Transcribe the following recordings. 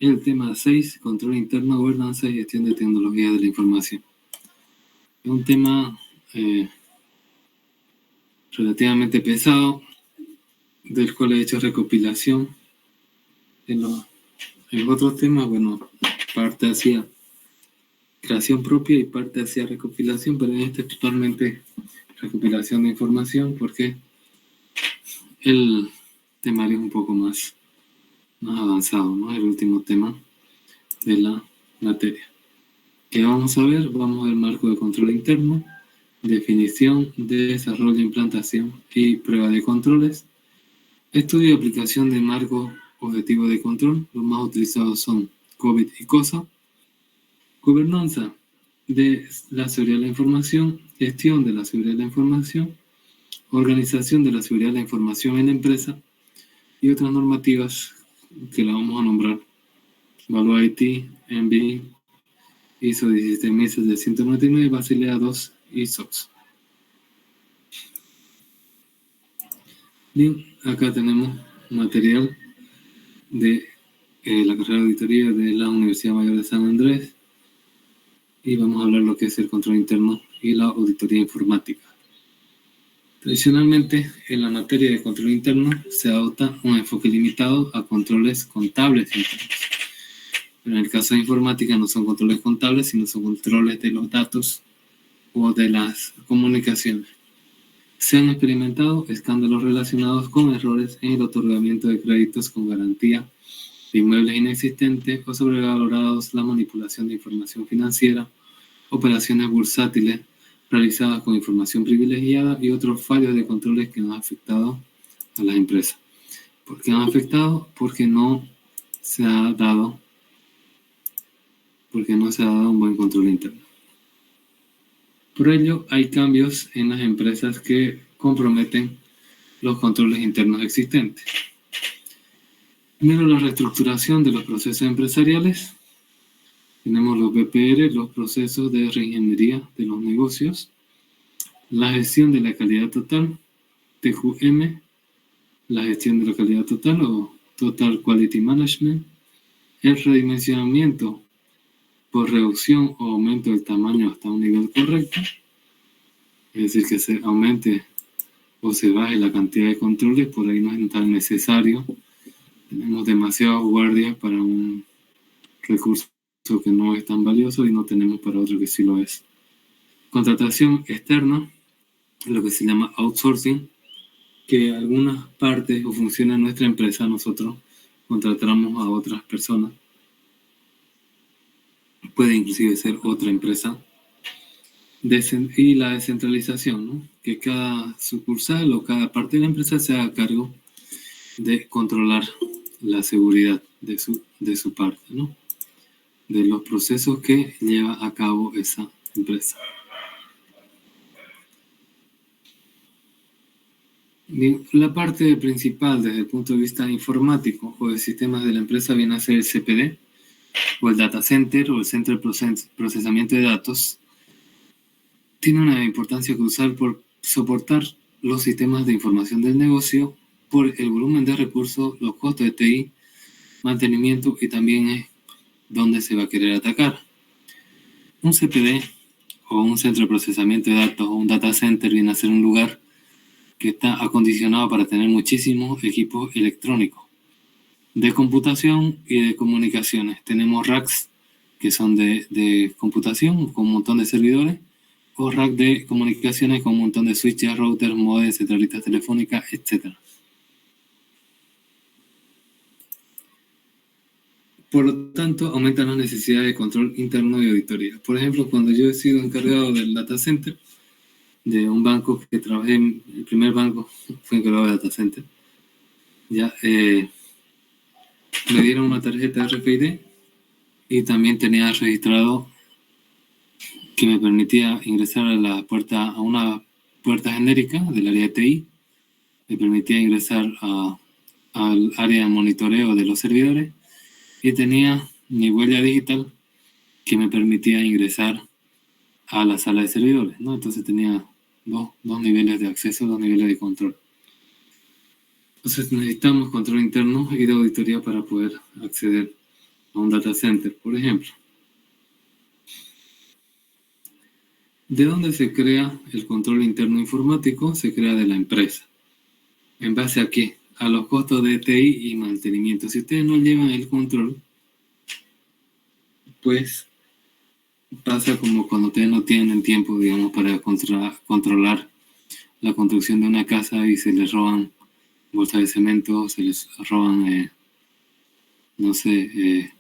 El tema 6, control interno, gobernanza y gestión de tecnología de la información. Es un tema relativamente pesado, del cual he hecho recopilación. En los otros temas, bueno, parte hacia creación propia y parte hacia recopilación, pero en este es totalmente recopilación de información porque el temario es un poco más avanzado, ¿no? El último tema de la materia. ¿Qué vamos a ver? Vamos a ver marco de control interno, definición, desarrollo, implantación y prueba de controles, estudio y aplicación de marco objetivo de control. Los más utilizados son COVID y COSA. Gobernanza de la seguridad de la información, gestión de la seguridad de la información, organización de la seguridad de la información en la empresa y otras normativas que la vamos a nombrar. Value IT, MBI, ISO 16799, Basilea 2 y SOX. Bien, acá tenemos material de la carrera de auditoría de la Universidad Mayor de San Andrés y vamos a hablar lo que es el control interno y la auditoría informática. Tradicionalmente, en la materia de control interno se adopta un enfoque limitado a controles contables internos. Pero en el caso de informática no son controles contables, sino son controles de los datos o de las comunicaciones. Se han experimentado escándalos relacionados con errores en el otorgamiento de créditos con garantía de inmuebles inexistentes o sobrevalorados, la manipulación de información financiera, operaciones bursátiles realizadas con información privilegiada y otros fallos de controles que han afectado a las empresas. ¿Por qué han afectado? Porque no se ha dado un buen control interno. Por ello, hay cambios en las empresas que comprometen los controles internos existentes. Primero, la reestructuración de los procesos empresariales. Tenemos los BPR, los procesos de reingeniería de los negocios. La gestión de la calidad total, TQM. La gestión de la calidad total o Total Quality Management. El redimensionamiento por reducción o aumento del tamaño hasta un nivel correcto, es decir, que se aumente o se baje la cantidad de controles, por ahí no es tan necesario. Tenemos demasiadas guardias para un recurso que no es tan valioso y no tenemos para otro que sí lo es. Contratación externa, lo que se llama outsourcing, que algunas partes o funciones de nuestra empresa nosotros contratamos a otras personas. Puede inclusive ser otra empresa. Y la descentralización, ¿no? Que cada sucursal o cada parte de la empresa se haga cargo de controlar la seguridad de su parte, ¿no? De los procesos que lleva a cabo esa empresa. Bien, la parte principal desde el punto de vista informático o de sistemas de la empresa viene a ser el CPD, o el data center, o el centro de procesamiento de datos. Tiene una importancia crucial por soportar los sistemas de información del negocio por el volumen de recursos, los costos de TI, mantenimiento y también es donde se va a querer atacar. Un CPD o un centro de procesamiento de datos o un data center viene a ser un lugar que está acondicionado para tener muchísimos equipos electrónicos de computación y de comunicaciones. Tenemos racks que son de computación con un montón de servidores o rack de comunicaciones con un montón de switches, routers, modems, centralitas telefónicas, etc. Por lo tanto, aumentan las necesidades de control interno y auditoría. Por ejemplo, cuando yo he sido encargado del data center de un banco que trabajé, el primer banco fue encargado de data center, ya me dieron una tarjeta RFID y también tenía registrado que me permitía ingresar a una puerta genérica del área de TI, me permitía ingresar al área de monitoreo de los servidores y tenía mi huella digital que me permitía ingresar a la sala de servidores, ¿no? Entonces tenía dos niveles de acceso, 2 niveles de control. Entonces necesitamos control interno y de auditoría para poder acceder a un data center, por ejemplo. ¿De dónde se crea el control interno informático? Se crea de la empresa. ¿En base a qué? A los costos de TI y mantenimiento. Si ustedes no llevan el control, pues pasa como cuando ustedes no tienen tiempo, digamos, para controlar la construcción de una casa y se les roban bolsas de cemento, se les roban, no sé,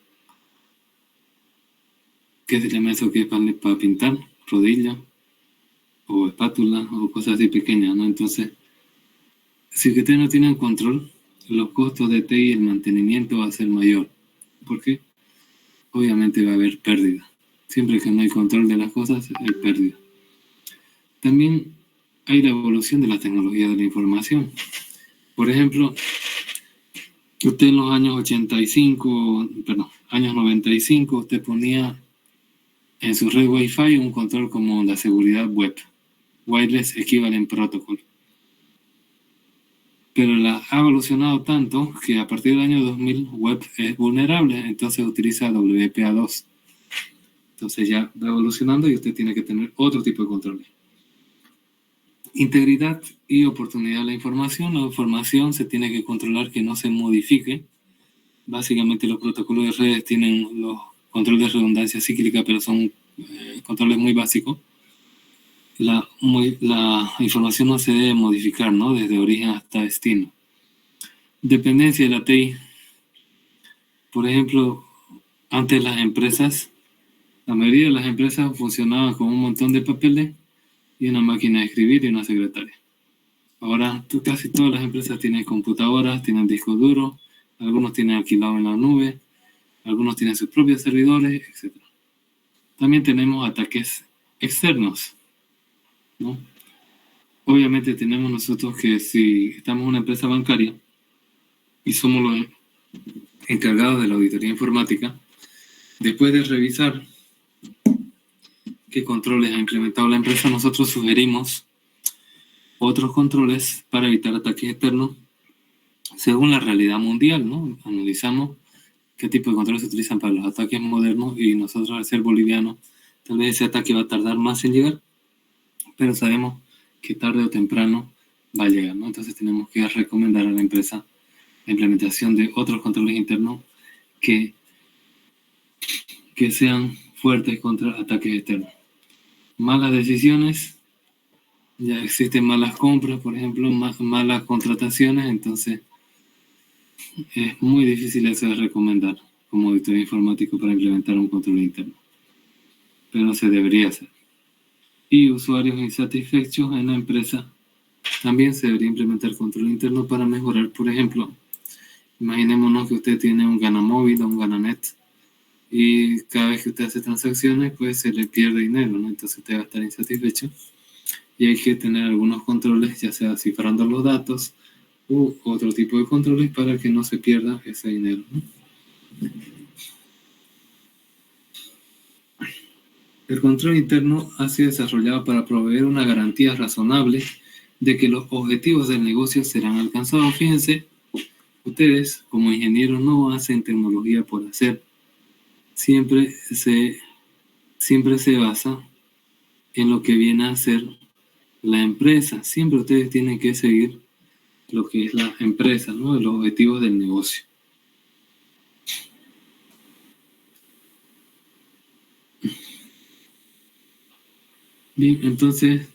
¿qué se llama eso que es para pintar? Rodilla o espátula o cosas así pequeñas, ¿no? Entonces, si ustedes no tienen control, los costos de TI y el mantenimiento va a ser mayor. ¿Por qué? Obviamente va a haber pérdida. Siempre que no hay control de las cosas, hay pérdida. También hay la evolución de la tecnología de la información. Por ejemplo, usted en los años 95, usted ponía en su red Wi-Fi un control como la seguridad web, Wireless Equivalent Protocol. Pero ha evolucionado tanto que a partir del año 2000 web es vulnerable, entonces utiliza WPA2. Entonces ya va evolucionando y usted tiene que tener otro tipo de controles. Integridad y oportunidad de la información. La información se tiene que controlar que no se modifique. Básicamente los protocolos de redes tienen los controles de redundancia cíclica, pero son controles muy básicos. La información no se debe modificar, ¿no? Desde origen hasta destino. Dependencia de la TI. Por ejemplo, antes la mayoría de las empresas funcionaban con un montón de papeles y una máquina de escribir y una secretaria. Ahora casi todas las empresas tienen computadoras, tienen discos duros, algunos tienen alquilado en la nube, algunos tienen sus propios servidores, etc. También tenemos ataques externos, ¿no? Obviamente tenemos nosotros que si estamos en una empresa bancaria y somos los encargados de la auditoría informática, después de revisar qué controles ha implementado la empresa, nosotros sugerimos otros controles para evitar ataques externos según la realidad mundial, ¿no? Analizamos qué tipo de controles se utilizan para los ataques modernos y nosotros, al ser bolivianos, tal vez ese ataque va a tardar más en llegar, pero sabemos que tarde o temprano va a llegar, ¿no? Entonces tenemos que recomendar a la empresa la implementación de otros controles internos que sean fuertes contra ataques externos. Malas decisiones, ya existen malas compras, por ejemplo, malas contrataciones, entonces es muy difícil eso de recomendar como auditor informático para implementar un control interno, pero se debería hacer. Y usuarios insatisfechos en la empresa, también se debería implementar control interno para mejorar. Por ejemplo, imaginémonos que usted tiene un Ganamóvil o un Gananet y cada vez que usted hace transacciones, pues se le pierde dinero, ¿no? Entonces usted va a estar insatisfecho y hay que tener algunos controles, ya sea cifrando los datos u otro tipo de controles para que no se pierda ese dinero, ¿no? El control interno ha sido desarrollado para proveer una garantía razonable de que los objetivos del negocio serán alcanzados. Fíjense, ustedes como ingenieros no hacen tecnología por hacer. Siempre se basa en lo que viene a ser la empresa. Siempre ustedes tienen que seguir lo que es la empresa, ¿no? Los objetivos del negocio. Bien, entonces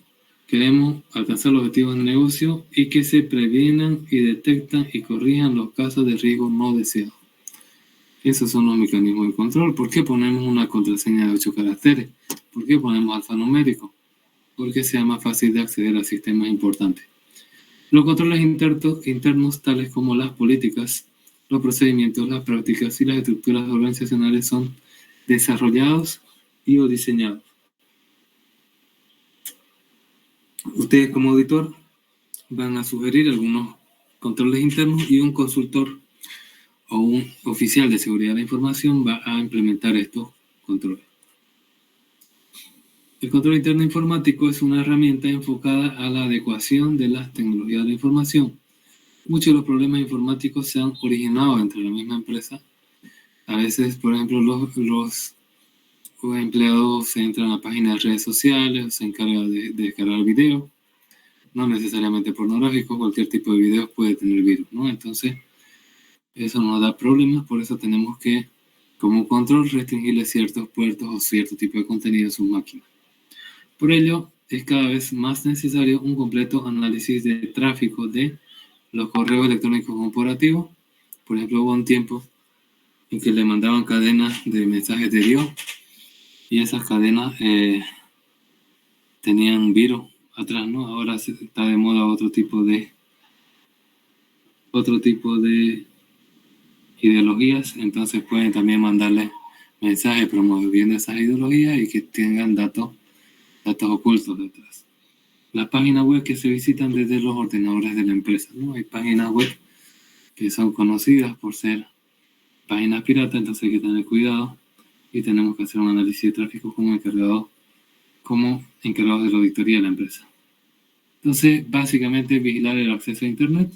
queremos alcanzar los objetivos del negocio y que se previenan y detectan y corrijan los casos de riesgo no deseados. Esos son los mecanismos de control. ¿Por qué ponemos una contraseña de 8 caracteres? ¿Por qué ponemos alfanumérico? Porque sea más fácil de acceder a sistemas importantes. Los controles internos, tales como las políticas, los procedimientos, las prácticas y las estructuras organizacionales, son desarrollados y o diseñados. Ustedes como auditor van a sugerir algunos controles internos y un consultor o un oficial de seguridad de la información va a implementar estos controles. El control interno informático es una herramienta enfocada a la adecuación de las tecnologías de la información. Muchos de los problemas informáticos se han originado entre la misma empresa A veces, por ejemplo, los empleados entran a páginas de redes sociales, se encargan de descargar video, no necesariamente pornográficos, cualquier tipo de video puede tener virus, ¿no? Entonces, eso nos da problemas, por eso tenemos que, como control, restringirle ciertos puertos o cierto tipo de contenido a sus máquinas. Por ello, es cada vez más necesario un completo análisis de tráfico de los correos electrónicos corporativos. Por ejemplo, hubo un tiempo en que le mandaban cadenas de mensajes de Dios y esas cadenas tenían virus atrás, ¿no? Ahora está de moda otro tipo de ideologías, entonces pueden también mandarle mensajes promoviendo esas ideologías y que tengan datos ocultos detrás. Las páginas web que se visitan desde los ordenadores de la empresa, ¿no? Hay páginas web que son conocidas por ser páginas piratas, entonces hay que tener cuidado y tenemos que hacer un análisis de tráfico como encargados de la auditoría de la empresa. Entonces, básicamente, vigilar el acceso a Internet.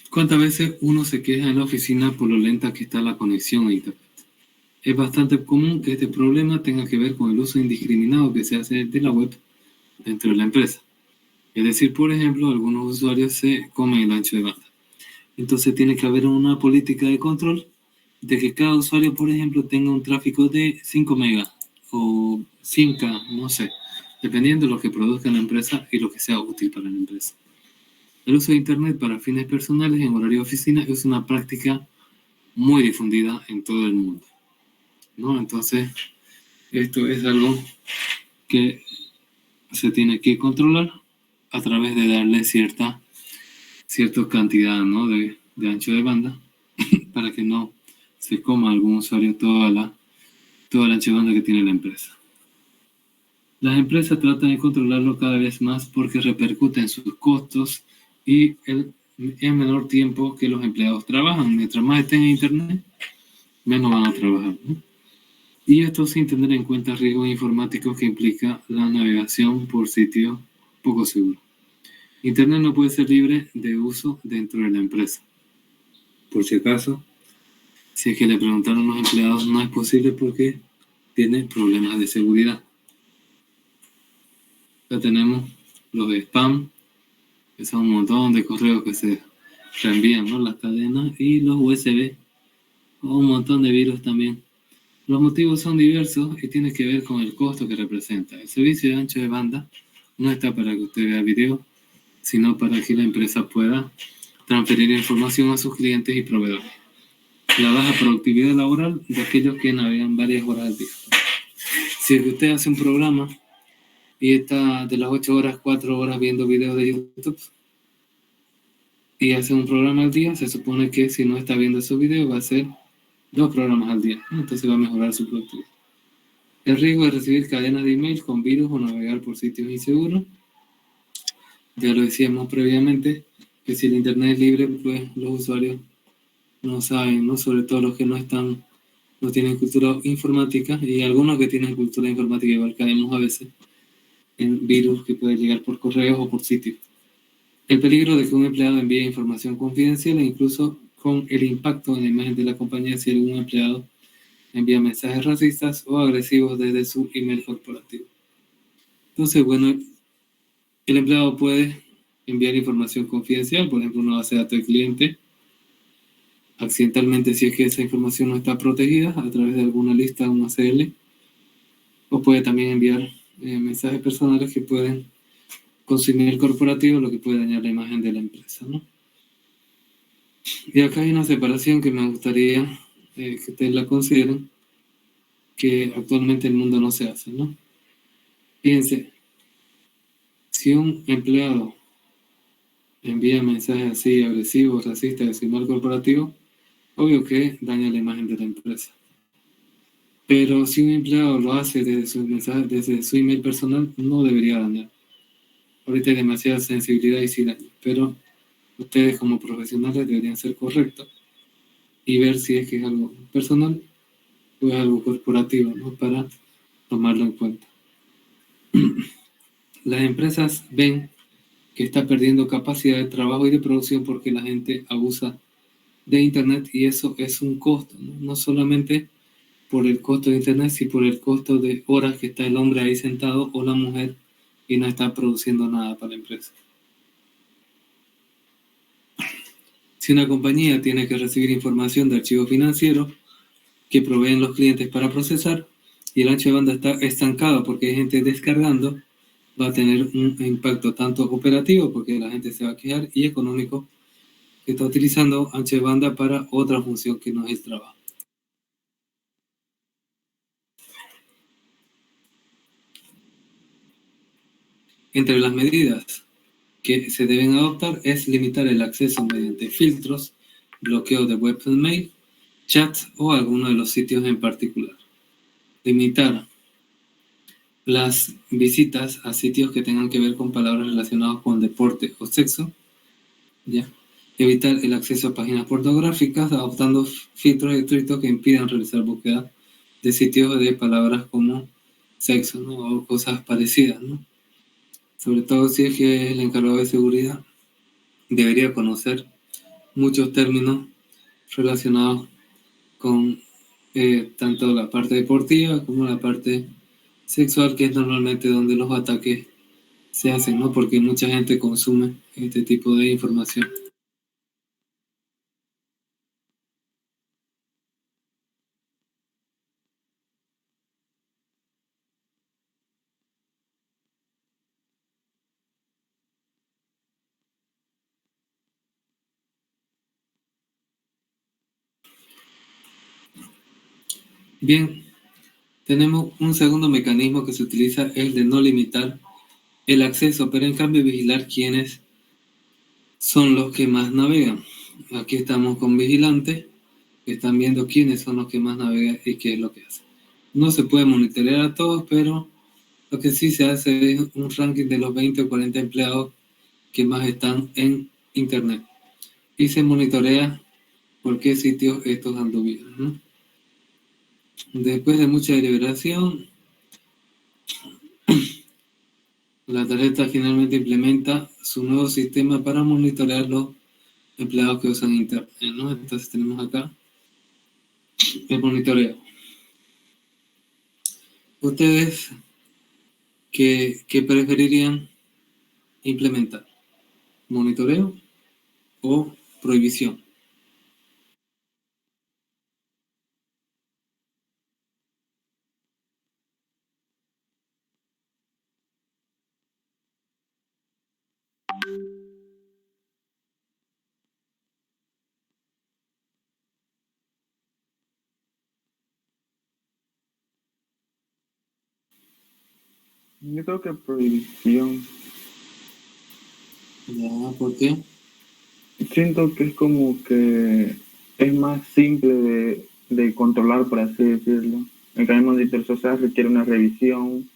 ¿Cuántas veces uno se queja en la oficina por lo lenta que está la conexión a Internet? Es bastante común que este problema tenga que ver con el uso indiscriminado que se hace de la web dentro de la empresa. Es decir, por ejemplo, algunos usuarios se comen el ancho de banda. Entonces tiene que haber una política de control de que cada usuario, por ejemplo, tenga un tráfico de 5 megas o 100K, no sé, dependiendo de lo que produzca la empresa y lo que sea útil para la empresa. El uso de Internet para fines personales en horario de oficina es una práctica muy difundida en todo el mundo, ¿no? Entonces, esto es algo que se tiene que controlar a través de darle cierta cantidad, ¿no? de ancho de banda para que no se coma algún usuario toda la ancho de banda que tiene la empresa. Las empresas tratan de controlarlo cada vez más porque repercute en sus costos y en menor tiempo que los empleados trabajan. Mientras más estén en Internet, menos van a trabajar, ¿no? Y esto sin tener en cuenta riesgos informáticos que implica la navegación por sitios poco seguros. Internet no puede ser libre de uso dentro de la empresa. Por si acaso, si es que le preguntaron a los empleados, no es posible porque tiene problemas de seguridad. Ya tenemos los de spam, que son un montón de correos que se reenvían, ¿no? Las cadenas, y los USB, o un montón de virus también. Los motivos son diversos y tienen que ver con el costo que representa. El servicio de ancho de banda no está para que usted vea video, sino para que la empresa pueda transferir información a sus clientes y proveedores. La baja productividad laboral de aquellos que navegan varias horas al día. Si es que usted hace un programa y está de las 8 horas, 4 horas viendo videos de YouTube y hace un programa al día, se supone que si no está viendo esos videos va a hacer 2 programas al día, ¿no? Entonces va a mejorar su productividad. El riesgo de recibir cadenas de email con virus o navegar por sitios inseguros. Ya lo decíamos previamente, que si el Internet es libre, pues los usuarios no saben, ¿no? Sobre todo los que no tienen cultura informática, y algunos que tienen cultura informática igual caemos a veces en virus que pueden llegar por correos o por sitios. El peligro de que un empleado envíe información confidencial e incluso con el impacto en la imagen de la compañía si algún empleado envía mensajes racistas o agresivos desde su email corporativo. Entonces, bueno, el empleado puede enviar información confidencial, por ejemplo, una base de datos de cliente, accidentalmente si es que esa información no está protegida a través de alguna lista, un ACL, o puede también enviar mensajes personales que pueden consumir el corporativo, lo que puede dañar la imagen de la empresa, ¿no? Y acá hay una separación que me gustaría que ustedes la consideren, que actualmente en el mundo no se hace, ¿no? Fíjense, si un empleado envía mensajes así agresivos, racistas, de su email corporativo, obvio que daña la imagen de la empresa. Pero si un empleado lo hace desde su email personal, no debería dañar. Ahorita hay demasiada sensibilidad y sí daña, pero ustedes como profesionales deberían ser correctos y ver si es que es algo personal o es algo corporativo, ¿no? Para tomarlo en cuenta. Las empresas ven que está perdiendo capacidad de trabajo y de producción porque la gente abusa de Internet, y eso es un costo, ¿no? No solamente por el costo de Internet, sino por el costo de horas que está el hombre ahí sentado o la mujer y no está produciendo nada para la empresa. Si una compañía tiene que recibir información de archivos financieros que proveen los clientes para procesar y el ancho de banda está estancado porque hay gente descargando, va a tener un impacto tanto operativo porque la gente se va a quejar y económico que está utilizando ancho de banda para otra función que no es trabajo. Entre las medidas que se deben adoptar es limitar el acceso mediante filtros, bloqueo de web mail, chats o alguno de los sitios en particular. Limitar las visitas a sitios que tengan que ver con palabras relacionadas con deporte o sexo, ¿ya? Evitar el acceso a páginas pornográficas adoptando filtros estrictos que impidan realizar búsqueda de sitios de palabras como sexo, ¿no? O cosas parecidas, ¿no? Sobre todo si es que el encargado de seguridad debería conocer muchos términos relacionados con tanto la parte deportiva como la parte sexual, que es normalmente donde los ataques se hacen, ¿no? Porque mucha gente consume este tipo de información. Bien, tenemos un segundo mecanismo que se utiliza, el de no limitar el acceso, pero en cambio vigilar quiénes son los que más navegan. Aquí estamos con vigilantes que están viendo quiénes son los que más navegan y qué es lo que hacen. No se puede monitorear a todos, pero lo que sí se hace es un ranking de los 20 o 40 empleados que más están en Internet. Y se monitorea por qué sitios estos anduvieron, ¿no? Después de mucha deliberación, la tarjeta finalmente implementa su nuevo sistema para monitorear los empleados que usan Internet, ¿no? Entonces tenemos acá el monitoreo. ¿Ustedes qué preferirían implementar? ¿Monitoreo o prohibición? Yo creo que prohibición. Ya, ¿por qué? Siento que es como que es más simple de controlar, por así decirlo. En cambio, monitor social requiere una revisión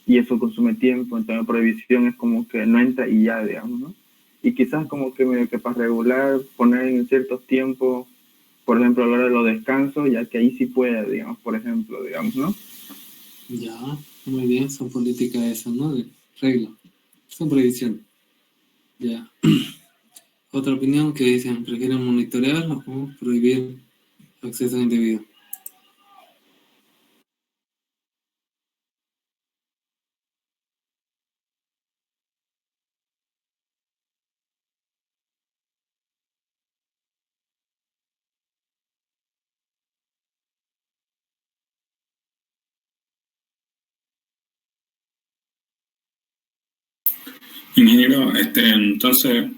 y eso consume tiempo. Entonces, prohibición es como que no entra y ya, digamos, ¿no? Y quizás como que medio que para regular, poner en ciertos tiempos, por ejemplo, a la hora de los descansos, ya que ahí sí puede, digamos, por ejemplo, digamos, ¿no? Ya, muy bien, son políticas esas, ¿no? De regla, son prohibiciones. Ya. Otra opinión que dicen, prefieren monitorear o prohibir acceso indebido. Ingeniero, entonces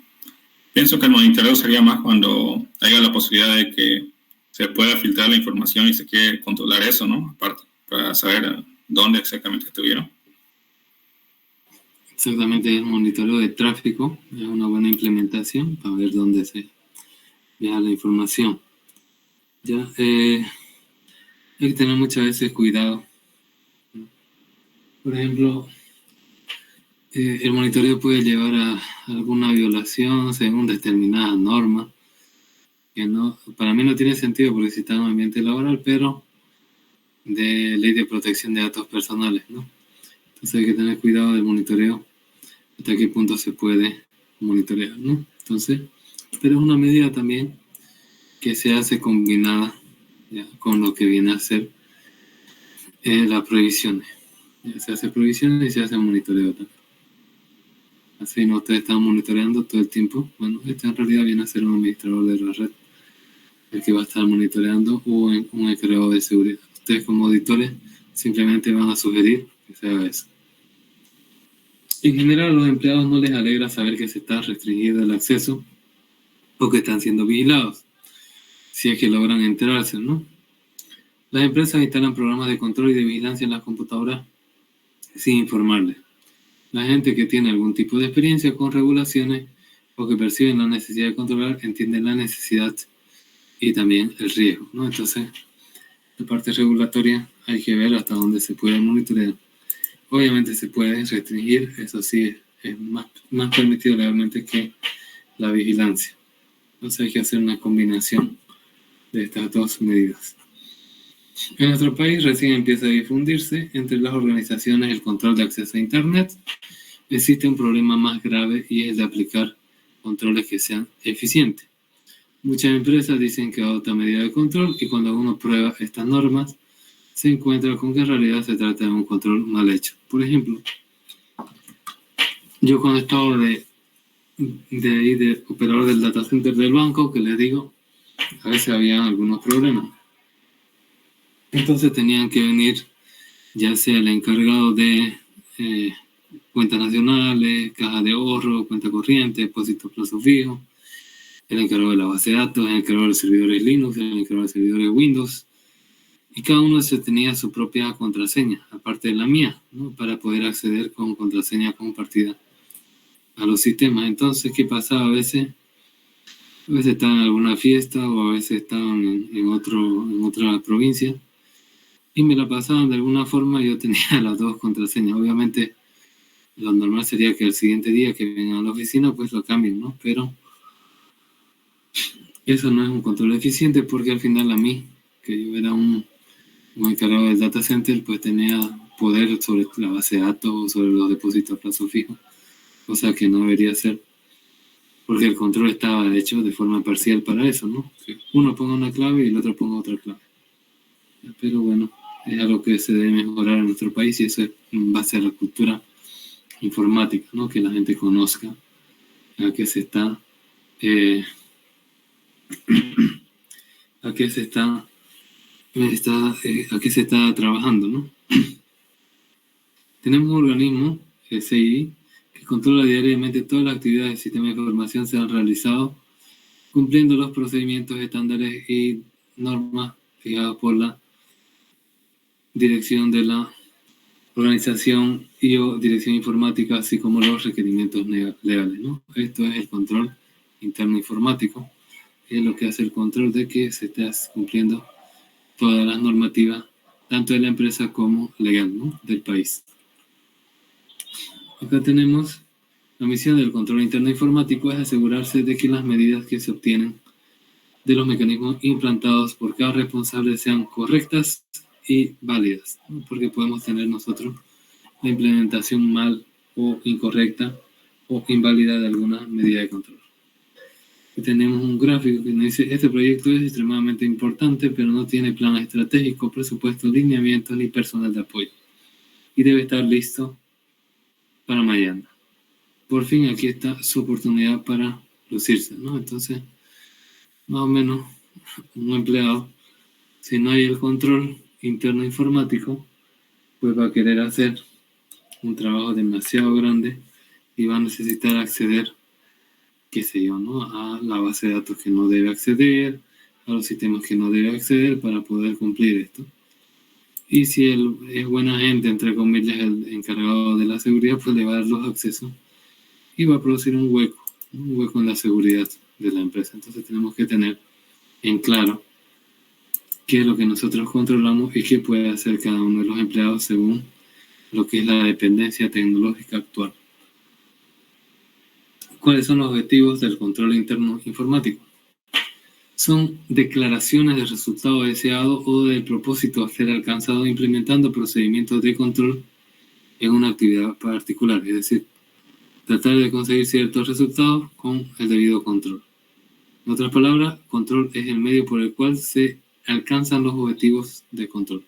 pienso que el monitoreo sería más cuando haya la posibilidad de que se pueda filtrar la información y se quiere controlar eso, ¿no? Aparte, para saber dónde exactamente estuvieron. Exactamente, el monitoreo de tráfico es una buena implementación para ver dónde se viaja la información. Ya, hay que tener muchas veces cuidado. Por ejemplo, el monitoreo puede llevar a alguna violación según determinadas normas, que no, para mí no tiene sentido porque si está en un ambiente laboral, pero de ley de protección de datos personales, ¿no? Entonces hay que tener cuidado del monitoreo, hasta qué punto se puede monitorear, ¿no? Entonces, pero es una medida también que se hace combinada ya, con lo que viene a ser las prohibiciones. Ya, se hace prohibiciones y se hace monitoreo también. Así no ustedes están monitoreando todo el tiempo. Bueno, este en realidad viene a ser un administrador de la red, el que va a estar monitoreando o un encargado de seguridad. Ustedes como auditores simplemente van a sugerir que se haga eso. En general a los empleados no les alegra saber que se está restringido el acceso o que están siendo vigilados, si es que logran enterarse, ¿no? Las empresas instalan programas de control y de vigilancia en las computadoras sin informarles. La gente que tiene algún tipo de experiencia con regulaciones o que perciben la necesidad de controlar, entienden la necesidad y también el riesgo, ¿no? Entonces, la parte regulatoria hay que ver hasta dónde se puede monitorear. Obviamente se puede restringir, eso sí, es más permitido legalmente que la vigilancia. Entonces hay que hacer una combinación de estas dos medidas. En nuestro país recién empieza a difundirse entre las organizaciones el control de acceso a Internet. Existe un problema más grave y es el de aplicar controles que sean eficientes. Muchas empresas dicen que adoptan medidas de control y cuando uno prueba estas normas se encuentra con que en realidad se trata de un control mal hecho. Por ejemplo, yo cuando estaba de operador del data center del banco, que les digo, a veces había algunos problemas. Entonces tenían que venir ya sea el encargado de cuentas nacionales, caja de ahorro, cuenta corriente, depósito a plazo fijo, el encargado de la base de datos, el encargado de los servidores Linux, el encargado de servidores Windows, y cada uno se tenía su propia contraseña, aparte de la mía, ¿no? Para poder acceder con contraseña compartida a los sistemas. Entonces, ¿qué pasaba? A veces estaban en alguna fiesta o a veces estaban en otra provincia y me la pasaban de alguna forma y yo tenía las dos contraseñas. Obviamente, lo normal sería que el siguiente día que vengan a la oficina, pues lo cambien, ¿no? Pero eso no es un control eficiente porque al final a mí, que yo era un encargado del data center, pues tenía poder sobre la base de datos, sobre los depósitos a plazo fijo, cosa que no debería ser, porque el control estaba hecho de forma parcial para eso, ¿no? Sí. Uno ponga una clave y el otro ponga otra clave. Pero bueno, es algo que se debe mejorar en nuestro país y eso es en base a la cultura informática, ¿no? Que la gente conozca a qué se está trabajando, ¿no? Tenemos un organismo, SI, que controla diariamente todas las actividades del sistema de información se han realizado cumpliendo los procedimientos, estándares y normas fijados por la dirección de la organización y o dirección informática, así como los requerimientos legales, ¿no? Esto es el control interno informático, es lo que hace el control de que se esté cumpliendo todas las normativas, tanto de la empresa como legal, ¿no? Del país. Acá tenemos la misión del control interno informático es asegurarse de que las medidas que se obtienen de los mecanismos implantados por cada responsable sean correctas y válidas, ¿no? Porque podemos tener nosotros la implementación mal o incorrecta o inválida de alguna medida de control. Y tenemos un gráfico que nos dice, este proyecto es extremadamente importante, pero no tiene plan estratégico, presupuesto, lineamientos ni personal de apoyo. Y debe estar listo para mañana. Por fin aquí está su oportunidad para lucirse, ¿no? Entonces, más o menos, un empleado, si no hay el control interno informático, pues va a querer hacer un trabajo demasiado grande y va a necesitar acceder, qué sé yo, ¿no? A la base de datos que no debe acceder, a los sistemas que no debe acceder para poder cumplir esto. Y si él es buena gente, entre comillas, el encargado de la seguridad, pues le va a dar los accesos y va a producir un hueco en la seguridad de la empresa. Entonces tenemos que tener en claro qué es lo que nosotros controlamos y qué puede hacer cada uno de los empleados según lo que es la dependencia tecnológica actual. ¿Cuáles son los objetivos del control interno informático? Son declaraciones de resultado deseado o del propósito a ser alcanzado implementando procedimientos de control en una actividad particular, es decir, tratar de conseguir ciertos resultados con el debido control. En otras palabras, control es el medio por el cual se alcanzan los objetivos de control.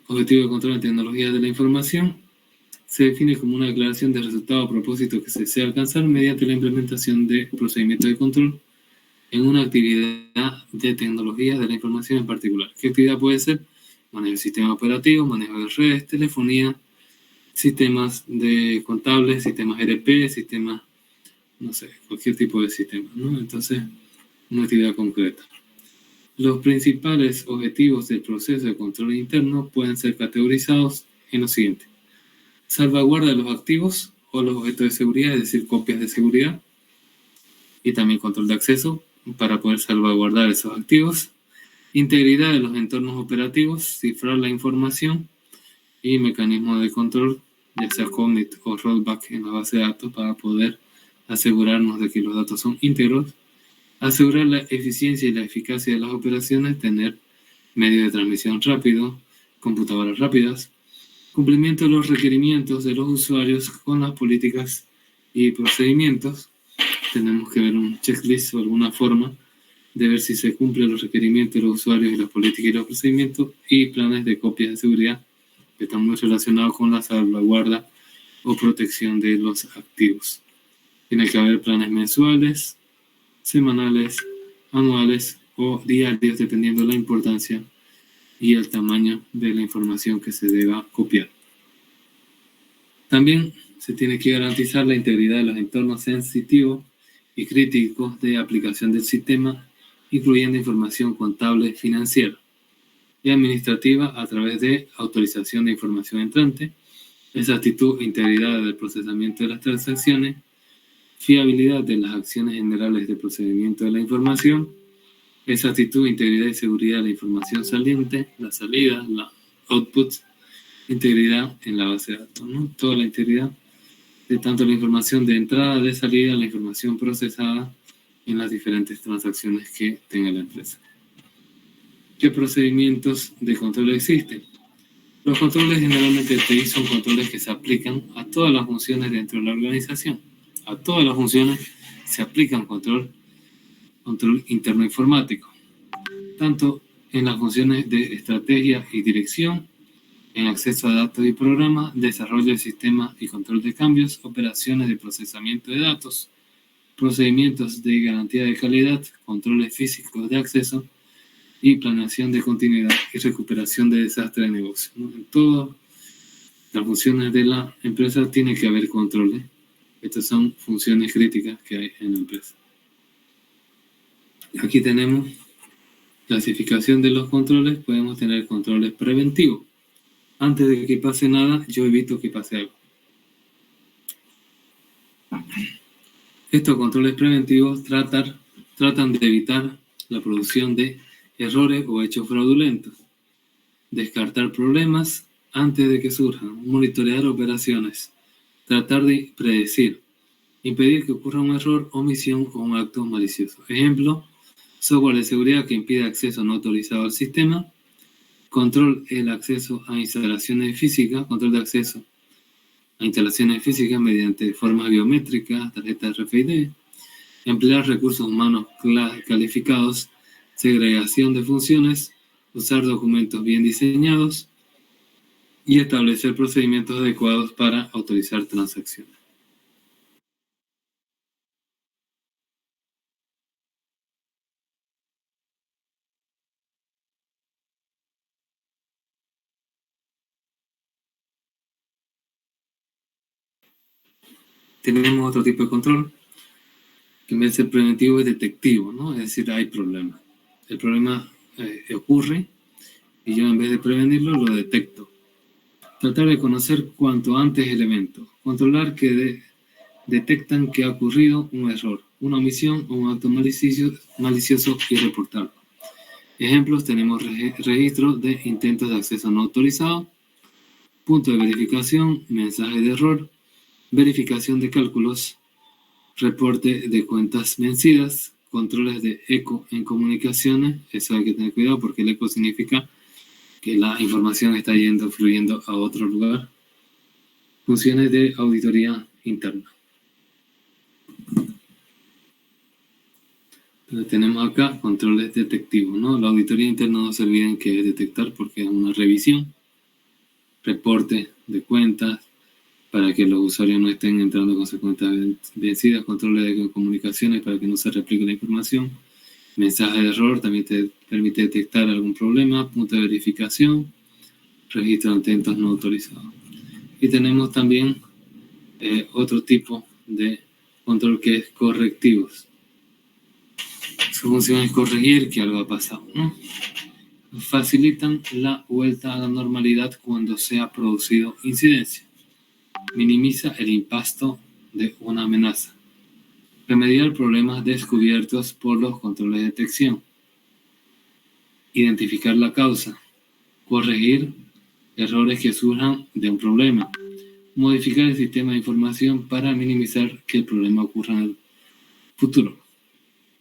Objetivo de control en tecnologías de la información se define como una declaración de resultado a propósito que se desea alcanzar mediante la implementación de procedimientos de control en una actividad de tecnologías de la información en particular. ¿Qué actividad puede ser? Manejo de sistemas operativos, manejo de redes, telefonía, sistemas de contables, sistemas ERP, sistemas, no sé, cualquier tipo de sistema, ¿no? Entonces, una actividad concreta. Los principales objetivos del proceso de control interno pueden ser categorizados en lo siguiente: salvaguarda de los activos o los objetos de seguridad, es decir, copias de seguridad, y también control de acceso para poder salvaguardar esos activos, integridad de los entornos operativos, cifrar la información y mecanismos de control, ya sea commit o rollback en la base de datos para poder asegurarnos de que los datos son íntegros, asegurar la eficiencia y la eficacia de las operaciones, tener medios de transmisión rápido, computadoras rápidas, cumplimiento de los requerimientos de los usuarios con las políticas y procedimientos. Tenemos que ver un checklist o alguna forma de ver si se cumplen los requerimientos de los usuarios y las políticas y los procedimientos, y planes de copias de seguridad que están muy relacionados con la salvaguarda o protección de los activos. Tiene que haber planes mensuales, semanales, anuales o diarios, dependiendo de la importancia y el tamaño de la información que se deba copiar. También se tiene que garantizar la integridad de los entornos sensitivos y críticos de aplicación del sistema, incluyendo información contable, financiera y administrativa a través de autorización de información entrante, exactitud e integridad del procesamiento de las transacciones, fiabilidad de las acciones generales de procedimiento de la información, exactitud, integridad y seguridad de la información saliente, la salida, la output, integridad en la base de datos, ¿no? Toda la integridad de tanto la información de entrada, de salida, la información procesada en las diferentes transacciones que tenga la empresa. ¿Qué procedimientos de control existen? Los controles generalmente son controles que se aplican a todas las funciones dentro de la organización. A todas las funciones se aplican control interno informático, tanto en las funciones de estrategia y dirección, en acceso a datos y programas, desarrollo de sistemas y control de cambios, operaciones de procesamiento de datos, procedimientos de garantía de calidad, controles físicos de acceso y planeación de continuidad y recuperación de desastres de negocio, ¿no? En todas las funciones de la empresa tiene que haber controles. Estas son funciones críticas que hay en la empresa. Aquí tenemos clasificación de los controles. Podemos tener controles preventivos. Antes de que pase nada, yo evito que pase algo. Estos controles preventivos tratan de evitar la producción de errores o hechos fraudulentos, descartar problemas antes de que surjan, monitorear operaciones, tratar de predecir, impedir que ocurra un error, omisión o un acto malicioso. Ejemplo, software de seguridad que impide acceso no autorizado al sistema, control el acceso a instalaciones físicas, control de acceso a instalaciones físicas mediante formas biométricas, tarjetas RFID, emplear recursos humanos calificados, segregación de funciones, usar documentos bien diseñados y establecer procedimientos adecuados para autorizar transacciones. Tenemos otro tipo de control que en vez de ser preventivo es detectivo, ¿no? Es decir, hay problemas. El problema ocurre y yo en vez de prevenirlo lo detecto. Tratar de conocer cuanto antes el evento. Controlar que detectan que ha ocurrido un error, una omisión o un acto malicioso y reportarlo. Ejemplos, tenemos registro de intentos de acceso no autorizado, punto de verificación, mensaje de error, verificación de cálculos, reporte de cuentas vencidas, controles de eco en comunicaciones. Eso hay que tener cuidado porque el eco significa que la información está fluyendo a otro lugar. Funciones de auditoría interna. Pero tenemos acá controles detectivos, ¿no? La auditoría interna no se olviden que es detectar porque es una revisión, reporte de cuentas, para que los usuarios no estén entrando con sus cuentas vencidas, controles de comunicaciones para que no se replique la información, mensaje de error también te permite detectar algún problema, punto de verificación, registro de intentos no autorizados. Y tenemos también otro tipo de control que es correctivos. Su función es corregir que algo ha pasado, ¿no? Facilitan la vuelta a la normalidad cuando se ha producido incidencia. Minimiza el impacto de una amenaza. Remediar problemas descubiertos por los controles de detección. Identificar la causa. Corregir errores que surjan de un problema. Modificar el sistema de información para minimizar que el problema ocurra en el futuro.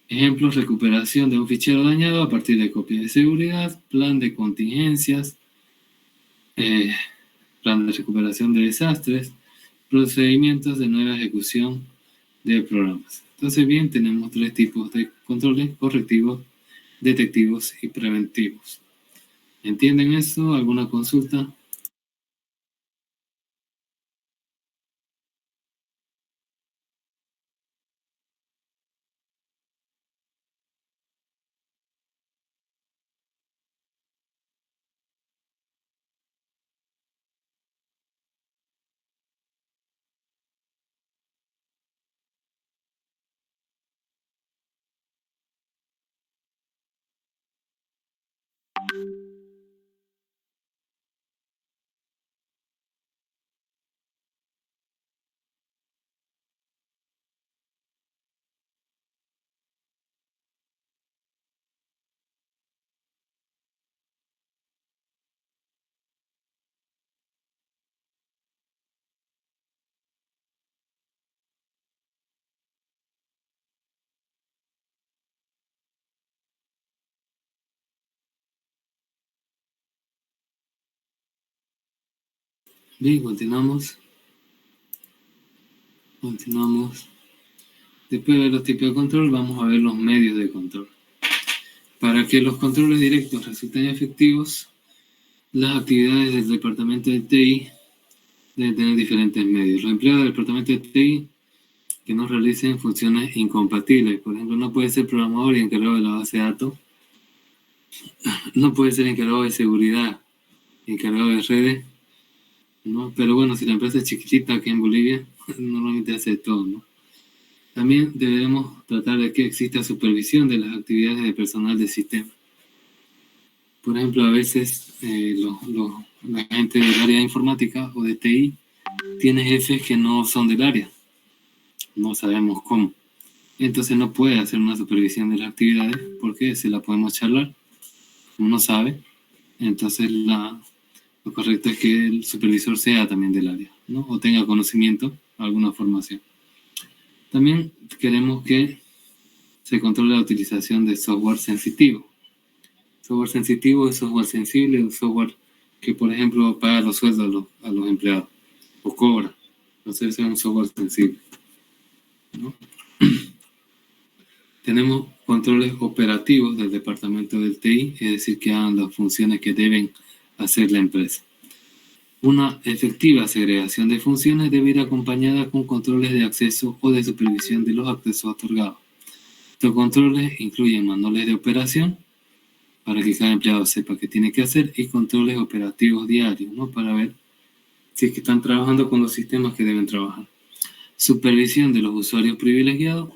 Ejemplos: recuperación de un fichero dañado a partir de copias de seguridad, plan de contingencias, plan de recuperación de desastres, procedimientos de nueva ejecución de programas. Entonces, bien, tenemos 3 tipos de controles: correctivos, detectivos y preventivos. ¿Entienden eso? ¿Alguna consulta? Bien, continuamos. Después de ver los tipos de control, vamos a ver los medios de control. Para que los controles directos resulten efectivos, las actividades del departamento de TI deben tener diferentes medios. Los empleados del departamento de TI que no realicen funciones incompatibles. Por ejemplo, no puede ser programador y encargado de la base de datos. No puede ser encargado de seguridad, encargado de redes, ¿no? Pero bueno, si la empresa es chiquitita aquí en Bolivia, normalmente hace todo, ¿no? También debemos tratar de que exista supervisión de las actividades de personal del sistema. Por ejemplo, a veces la gente del área de informática o de TI tiene jefes que no son del área. No sabemos cómo. Entonces no puede hacer una supervisión de las actividades porque se la podemos charlar. Como no sabe, entonces lo correcto es que el supervisor sea también del área, ¿no? O tenga conocimiento, alguna formación. También queremos que se controle la utilización de software sensitivo. Software sensitivo es software sensible, un software que, por ejemplo, paga los sueldos a los empleados o cobra. Entonces ese es un software sensible, ¿no? Tenemos controles operativos del departamento del TI, es decir, que hagan las funciones que deben hacer la empresa. Una efectiva segregación de funciones debe ir acompañada con controles de acceso o de supervisión de los accesos otorgados. Estos controles incluyen manuales de operación para que cada empleado sepa qué tiene que hacer y controles operativos diarios, ¿no? Para ver si es que están trabajando con los sistemas que deben trabajar. Supervisión de los usuarios privilegiados.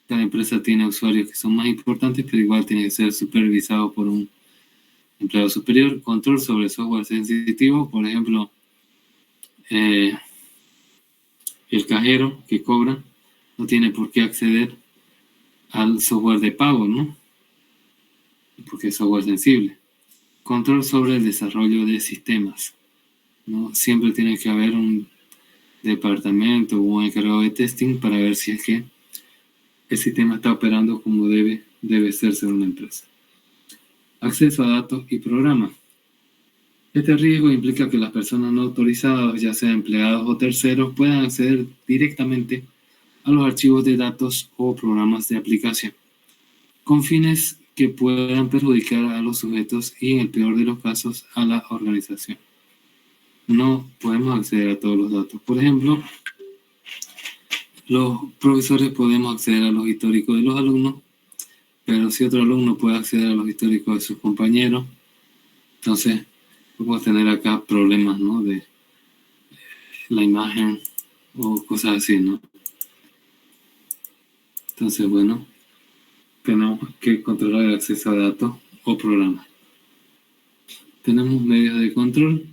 Cada empresa tiene usuarios que son más importantes, pero igual tiene que ser supervisado por un empleado superior. Control sobre software sensitivo, por ejemplo, el cajero que cobra no tiene por qué acceder al software de pago, ¿no? Porque es software sensible. Control sobre el desarrollo de sistemas, ¿no? Siempre tiene que haber un departamento o un encargado de testing para ver si es que el sistema está operando como debe ser según la empresa. Acceso a datos y programas. Este riesgo implica que las personas no autorizadas, ya sean empleados o terceros, puedan acceder directamente a los archivos de datos o programas de aplicación. con fines que puedan perjudicar a los sujetos y, en el peor de los casos, a la organización. No podemos acceder a todos los datos. Por ejemplo, los profesores podemos acceder a los históricos de los alumnos, pero si otro alumno puede acceder a los históricos de sus compañeros, entonces podemos tener acá problemas, ¿no?, de la imagen o cosas así, ¿no? Entonces, bueno, tenemos que controlar el acceso a datos o programas. Tenemos medios de control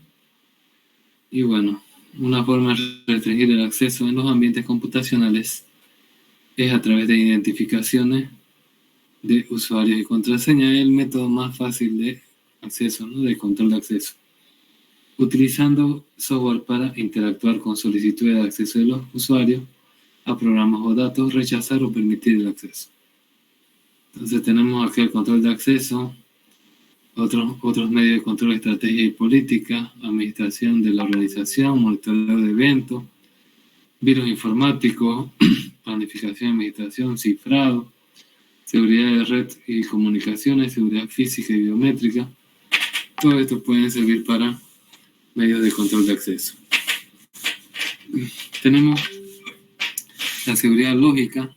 y, bueno, una forma de restringir el acceso en los ambientes computacionales es a través de identificaciones de usuarios y contraseña. Es el método más fácil de acceso, ¿no?, de control de acceso. Utilizando software para interactuar con solicitudes de acceso de los usuarios a programas o datos, rechazar o permitir el acceso. Entonces tenemos aquí el control de acceso, otros medios de control, estrategia y política, administración de la organización, monitoreo de eventos, virus informáticos, planificación y administración, cifrado, seguridad de red y comunicaciones, seguridad física y biométrica. Todo esto pueden servir para medios de control de acceso. Tenemos la seguridad lógica,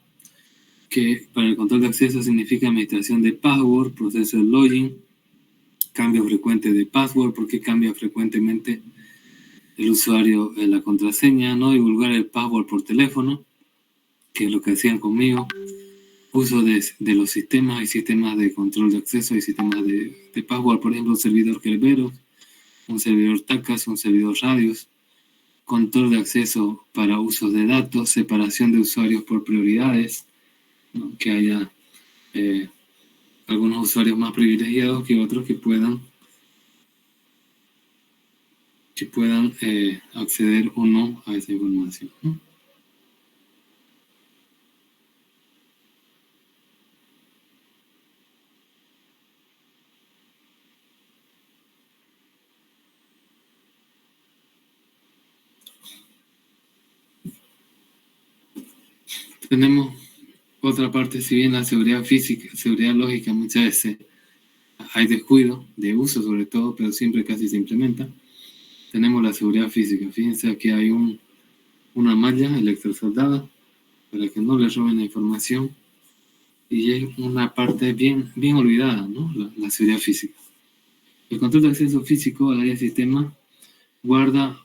que para el control de acceso significa administración de password, proceso de login, cambio frecuente de password, porque cambia frecuentemente el usuario en la contraseña, no divulgar el password por teléfono, que es lo que hacían conmigo, uso de los sistemas, hay sistemas de control de acceso, hay sistemas de password, por ejemplo, un servidor Kerberos, un servidor TACAS, un servidor Radius, control de acceso para usos de datos, separación de usuarios por prioridades, ¿no?, que haya algunos usuarios más privilegiados que otros que puedan acceder o no a esa información, ¿no? Tenemos otra parte, si bien la seguridad física, seguridad lógica, muchas veces hay descuido de uso sobre todo, pero siempre casi se implementa. Tenemos la seguridad física. Fíjense que hay una malla electrosoldada para que no les roben la información, y es una parte bien olvidada, ¿no?, la seguridad física. El control de acceso físico al área de sistema, guardia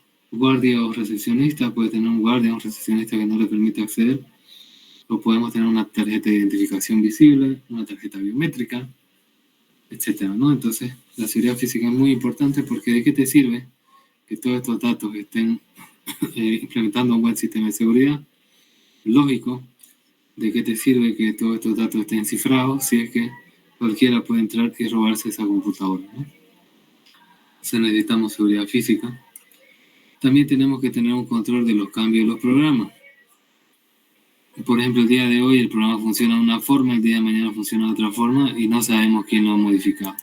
o recepcionista, puede tener un guardia o un recepcionista que no le permite acceder, o podemos tener una tarjeta de identificación visible, una tarjeta biométrica, etcétera, ¿no? Entonces, la seguridad física es muy importante, porque ¿de qué te sirve que todos estos datos estén implementando un buen sistema de seguridad? Lógico, ¿de qué te sirve que todos estos datos estén cifrados si es que cualquiera puede entrar y robarse esa computadora, ¿no? Entonces necesitamos seguridad física. También tenemos que tener un control de los cambios de los programas. Por ejemplo, el día de hoy el programa funciona de una forma, el día de mañana funciona de otra forma y no sabemos quién lo ha modificado.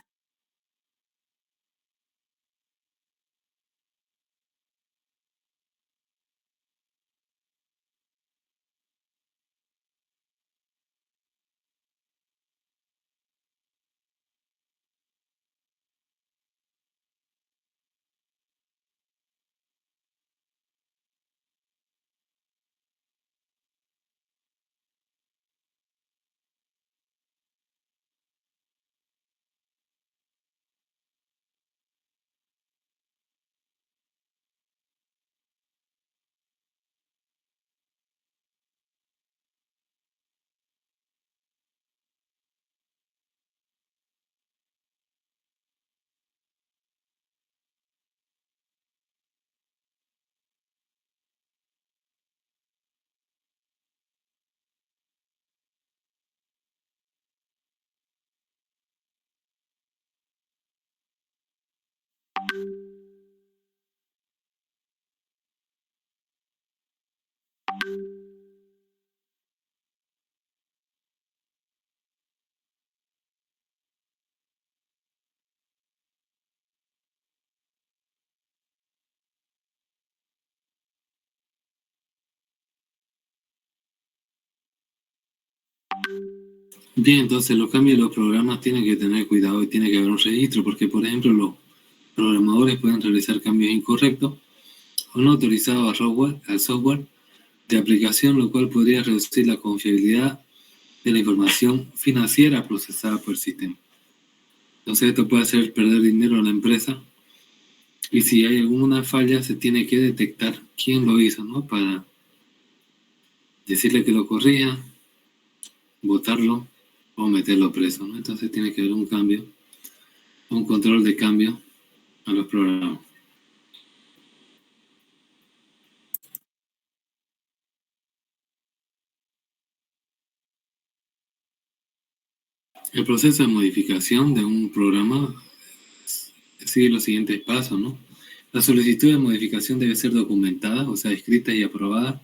Bien, entonces los cambios de los programas tienen que tener cuidado y tiene que haber un registro, porque por ejemplo los programadores pueden realizar cambios incorrectos o no autorizados al software de aplicación, lo cual podría reducir la confiabilidad de la información financiera procesada por el sistema. Entonces esto puede hacer perder dinero a la empresa, y si hay alguna falla se tiene que detectar quién lo hizo, ¿no? Para decirle que lo corrija, votarlo o meterlo preso, ¿no? Entonces tiene que haber un cambio, un control de cambio a los programas. El proceso de modificación de un programa sigue los siguientes pasos, ¿no? La solicitud de modificación debe ser documentada, o sea, escrita y aprobada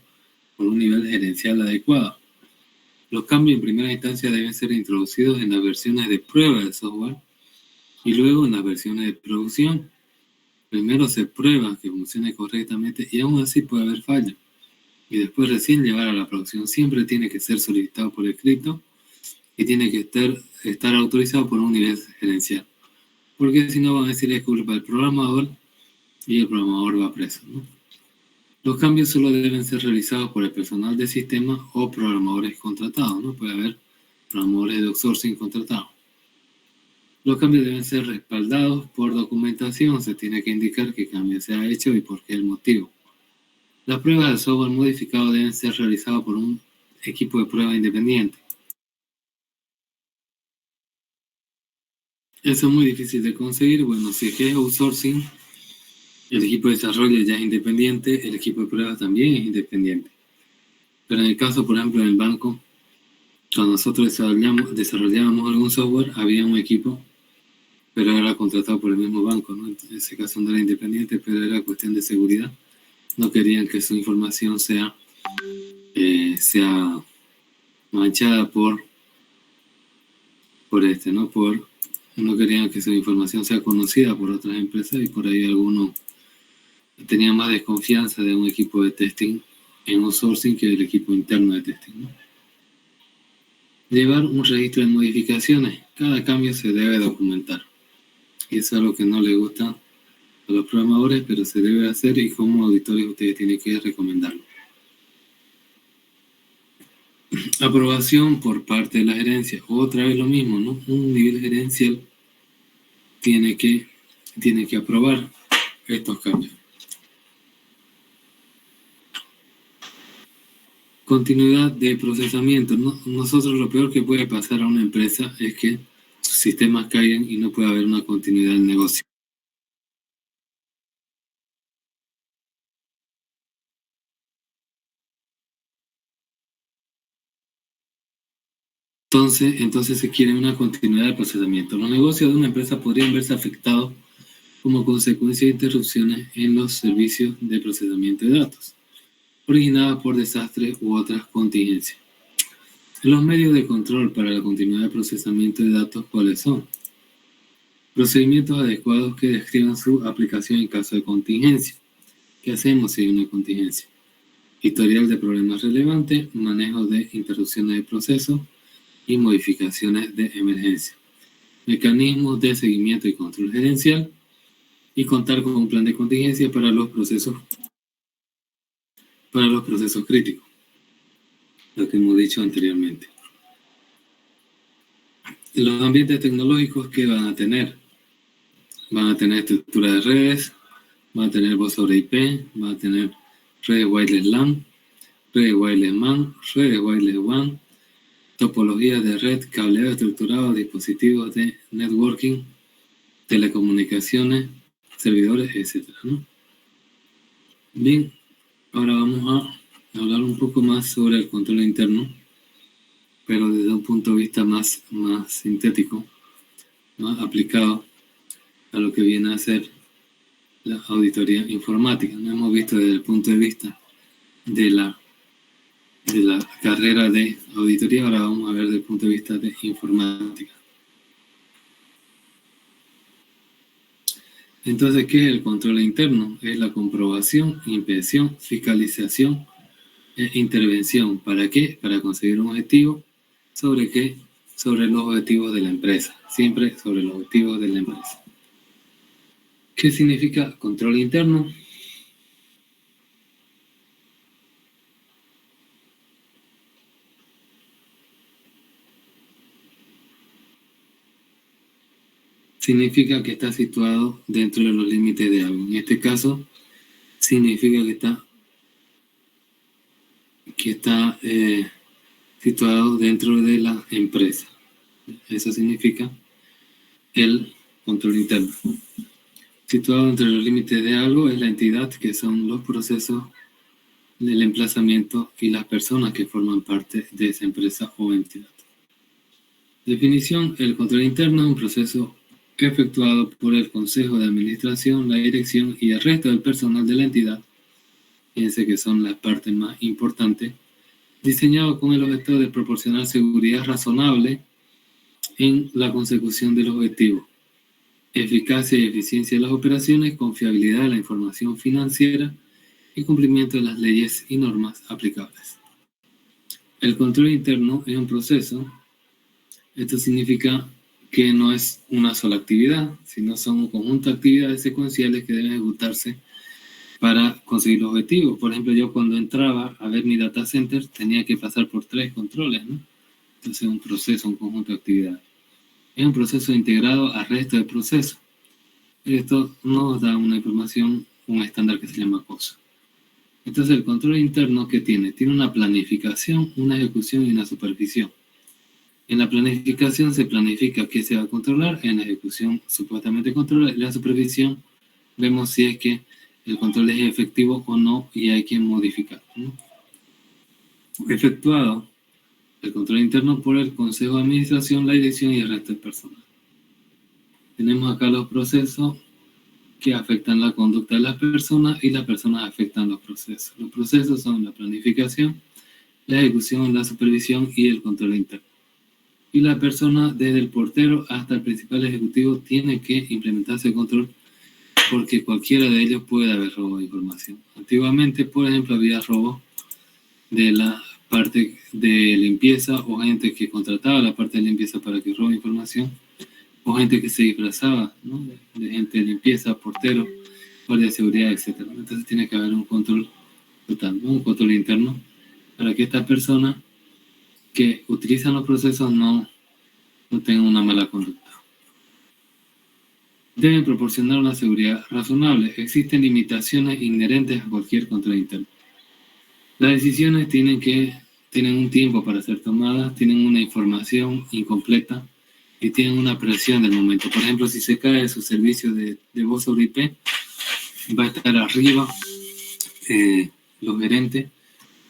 por un nivel gerencial adecuado. Los cambios en primera instancia deben ser introducidos en las versiones de prueba del software y luego en las versiones de producción. Primero se prueba que funcione correctamente y aún así puede haber fallas. Y después recién llevar a la producción. Siempre tiene que ser solicitado por escrito y tiene que estar autorizado por un nivel gerencial. Porque si no van a decir es culpa del programador y el programador va preso, ¿no? Los cambios solo deben ser realizados por el personal de sistema o programadores contratados, ¿no? Puede haber programadores de outsourcing contratados. Los cambios deben ser respaldados por documentación. Se tiene que indicar qué cambio se ha hecho y por qué el motivo. Las pruebas del software modificado deben ser realizadas por un equipo de prueba independiente. Eso es muy difícil de conseguir. Bueno, si es que es outsourcing, el equipo de desarrollo ya es independiente, el equipo de pruebas también es independiente. Pero en el caso, por ejemplo, en el banco, cuando nosotros desarrollábamos algún software, había un equipo, pero era contratado por el mismo banco, ¿no? En ese caso no era independiente, pero era cuestión de seguridad. No querían que su información sea manchada no querían que su información sea conocida por otras empresas, y por ahí algunos tenían más desconfianza de un equipo de testing en outsourcing que del equipo interno de testing, ¿no? Llevar un registro de modificaciones. Cada cambio se debe documentar. Y eso es algo que no le gusta a los programadores, pero se debe hacer, y como auditores ustedes tienen que recomendarlo. Aprobación por parte de la gerencia. Otra vez lo mismo, ¿no? Un nivel gerencial tiene que aprobar estos cambios. Continuidad de procesamiento. Nosotros lo peor que puede pasar a una empresa es que sus sistemas caigan y no pueda haber una continuidad del negocio. Entonces se quiere una continuidad de procesamiento. Los negocios de una empresa podrían verse afectados como consecuencia de interrupciones en los servicios de procesamiento de datos, originadas por desastres u otras contingencias. Los medios de control para la continuidad de procesamiento de datos, ¿cuáles son? Procedimientos adecuados que describan su aplicación en caso de contingencia. ¿Qué hacemos si hay una contingencia? Historial de problemas relevantes, manejo de interrupciones de proceso y modificaciones de emergencia. Mecanismos de seguimiento y control gerencial, y contar con un plan de contingencia para los procesos críticos, lo que hemos dicho anteriormente. Los ambientes tecnológicos que van a tener estructura de redes, van a tener voz sobre IP, van a tener redes wireless LAN, redes wireless MAN, redes wireless WAN, topologías de red, cableado estructurado, dispositivos de networking, telecomunicaciones, servidores, etc., ¿no? Bien, ahora vamos a hablar un poco más sobre el control interno, pero desde un punto de vista más sintético, más aplicado a lo que viene a ser la auditoría informática. No hemos visto desde el punto de vista de la carrera de auditoría, ahora vamos a ver desde el punto de vista de informática. Entonces, ¿qué es el control interno? Es la comprobación, inspección, fiscalización e intervención. ¿Para qué? Para conseguir un objetivo sobre que sobre los objetivos de la empresa, siempre sobre los objetivos de la empresa. ¿Qué significa control interno? Significa que está situado dentro de los límites de algo. En este caso, significa que está situado dentro de la empresa. Eso significa el control interno. Situado entre los límites de algo es la entidad, que son los procesos, el emplazamiento y las personas que forman parte de esa empresa o entidad. Definición: el control interno es un proceso efectuado por el Consejo de Administración, la dirección y el resto del personal de la entidad, fíjense que son las partes más importantes, diseñado con el objeto de proporcionar seguridad razonable en la consecución de los objetivos, eficacia y eficiencia de las operaciones, confiabilidad de la información financiera y cumplimiento de las leyes y normas aplicables. El control interno es un proceso. Esto significa que no es una sola actividad, sino son un conjunto de actividades secuenciales que deben ejecutarse para conseguir los objetivos. Por ejemplo, yo cuando entraba a ver mi data center tenía que pasar por 3 controles, ¿no? Entonces es un proceso, un conjunto de actividades. Es un proceso integrado al resto del proceso. Esto nos da una información, un estándar que se llama COSA. Entonces el control interno, ¿qué tiene? Tiene una planificación, una ejecución y una supervisión. En la planificación se planifica qué se va a controlar, en la ejecución supuestamente controla, en la supervisión vemos si es que el control es efectivo o no y hay que modificarlo, ¿no? Efectuado el control interno por el Consejo de Administración, la dirección y el resto del personal. Tenemos acá los procesos que afectan la conducta de las personas y las personas afectan los procesos. Los procesos son la planificación, la ejecución, la supervisión y el control interno. Y la persona, desde el portero hasta el principal ejecutivo, tiene que implementar ese control porque cualquiera de ellos puede haber robo de información. Antiguamente, por ejemplo, había robo de la parte de limpieza o gente que contrataba la parte de limpieza para que robe información o gente que se disfrazaba, ¿no? de gente de limpieza, portero, guardia de seguridad, etc. Entonces tiene que haber un control total, ¿no? Un control interno para que estas personas que utilizan los procesos no tengan una mala conducta. Deben proporcionar una seguridad razonable. Existen limitaciones inherentes a cualquier control interno. Las decisiones tienen un tiempo para ser tomadas, tienen una información incompleta y tienen una presión del momento. Por ejemplo, si se cae su servicio de voz sobre IP, va a estar arriba los gerentes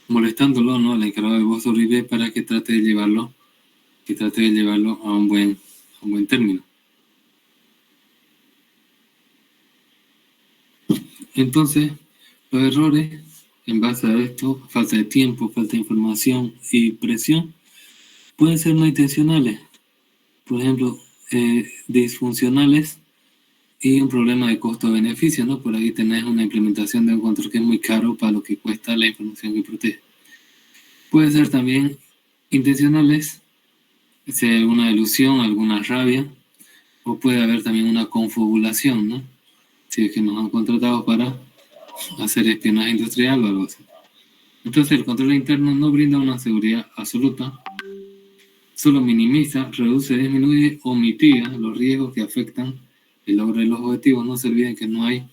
molestándolo, ¿no? Al encargado de voz sobre IP para que trate de llevarlo a un buen término. Entonces, los errores en base a esto, falta de tiempo, falta de información y presión, pueden ser no intencionales. Por ejemplo, disfuncionales y un problema de costo-beneficio, ¿no? Por ahí tenés una implementación de un control que es muy caro para lo que cuesta la información que protege. Puede ser también intencionales, si hay alguna ilusión, alguna rabia, o puede haber también una confabulación, ¿no? Si es que nos han contratado para hacer espionaje industrial o algo así. Entonces el control interno no brinda una seguridad absoluta, solo minimiza, reduce, disminuye o mitiga los riesgos que afectan el logro de los objetivos. No se olviden que no hay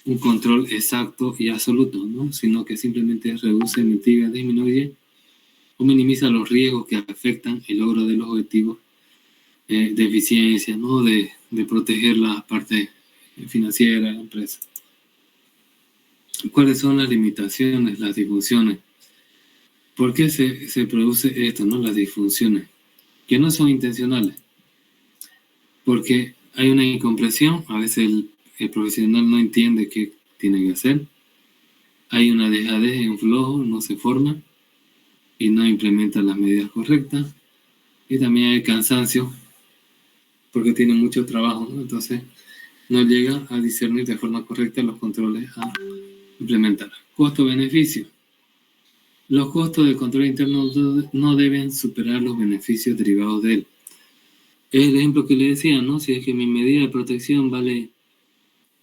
un control exacto y absoluto, ¿no? Sino que simplemente reduce, mitiga, disminuye o minimiza los riesgos que afectan el logro de los objetivos de eficiencia, ¿no? De proteger la parte financiera de la empresa. ¿Cuáles son las limitaciones, las disfunciones? ¿Por qué se produce esto, no? Las disfunciones, que no son intencionales. Porque hay una incomprensión, a veces el profesional no entiende qué tiene que hacer. Hay una dejadez en flojo, no se forma y no implementa las medidas correctas. Y también hay cansancio, porque tiene mucho trabajo, ¿no? Entonces no llega a discernir de forma correcta los controles a implementar. Costo-beneficio. Los costos del control interno no deben superar los beneficios derivados de él. Es el ejemplo que le decía, ¿no? Si es que mi medida de protección vale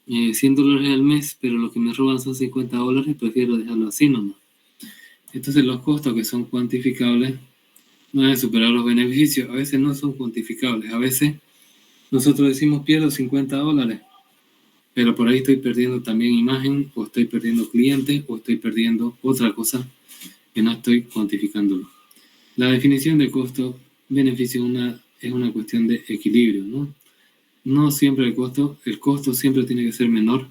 $100 al mes, pero lo que me roban son $50, prefiero dejarlo así nomás. Entonces los costos que son cuantificables no deben superar los beneficios. A veces no son cuantificables. A veces nosotros decimos pierdo $50, pero por ahí estoy perdiendo también imagen, o estoy perdiendo clientes, o estoy perdiendo otra cosa que no estoy cuantificándolo. La definición de costo-beneficio es una cuestión de equilibrio, ¿no? No siempre el costo siempre tiene que ser menor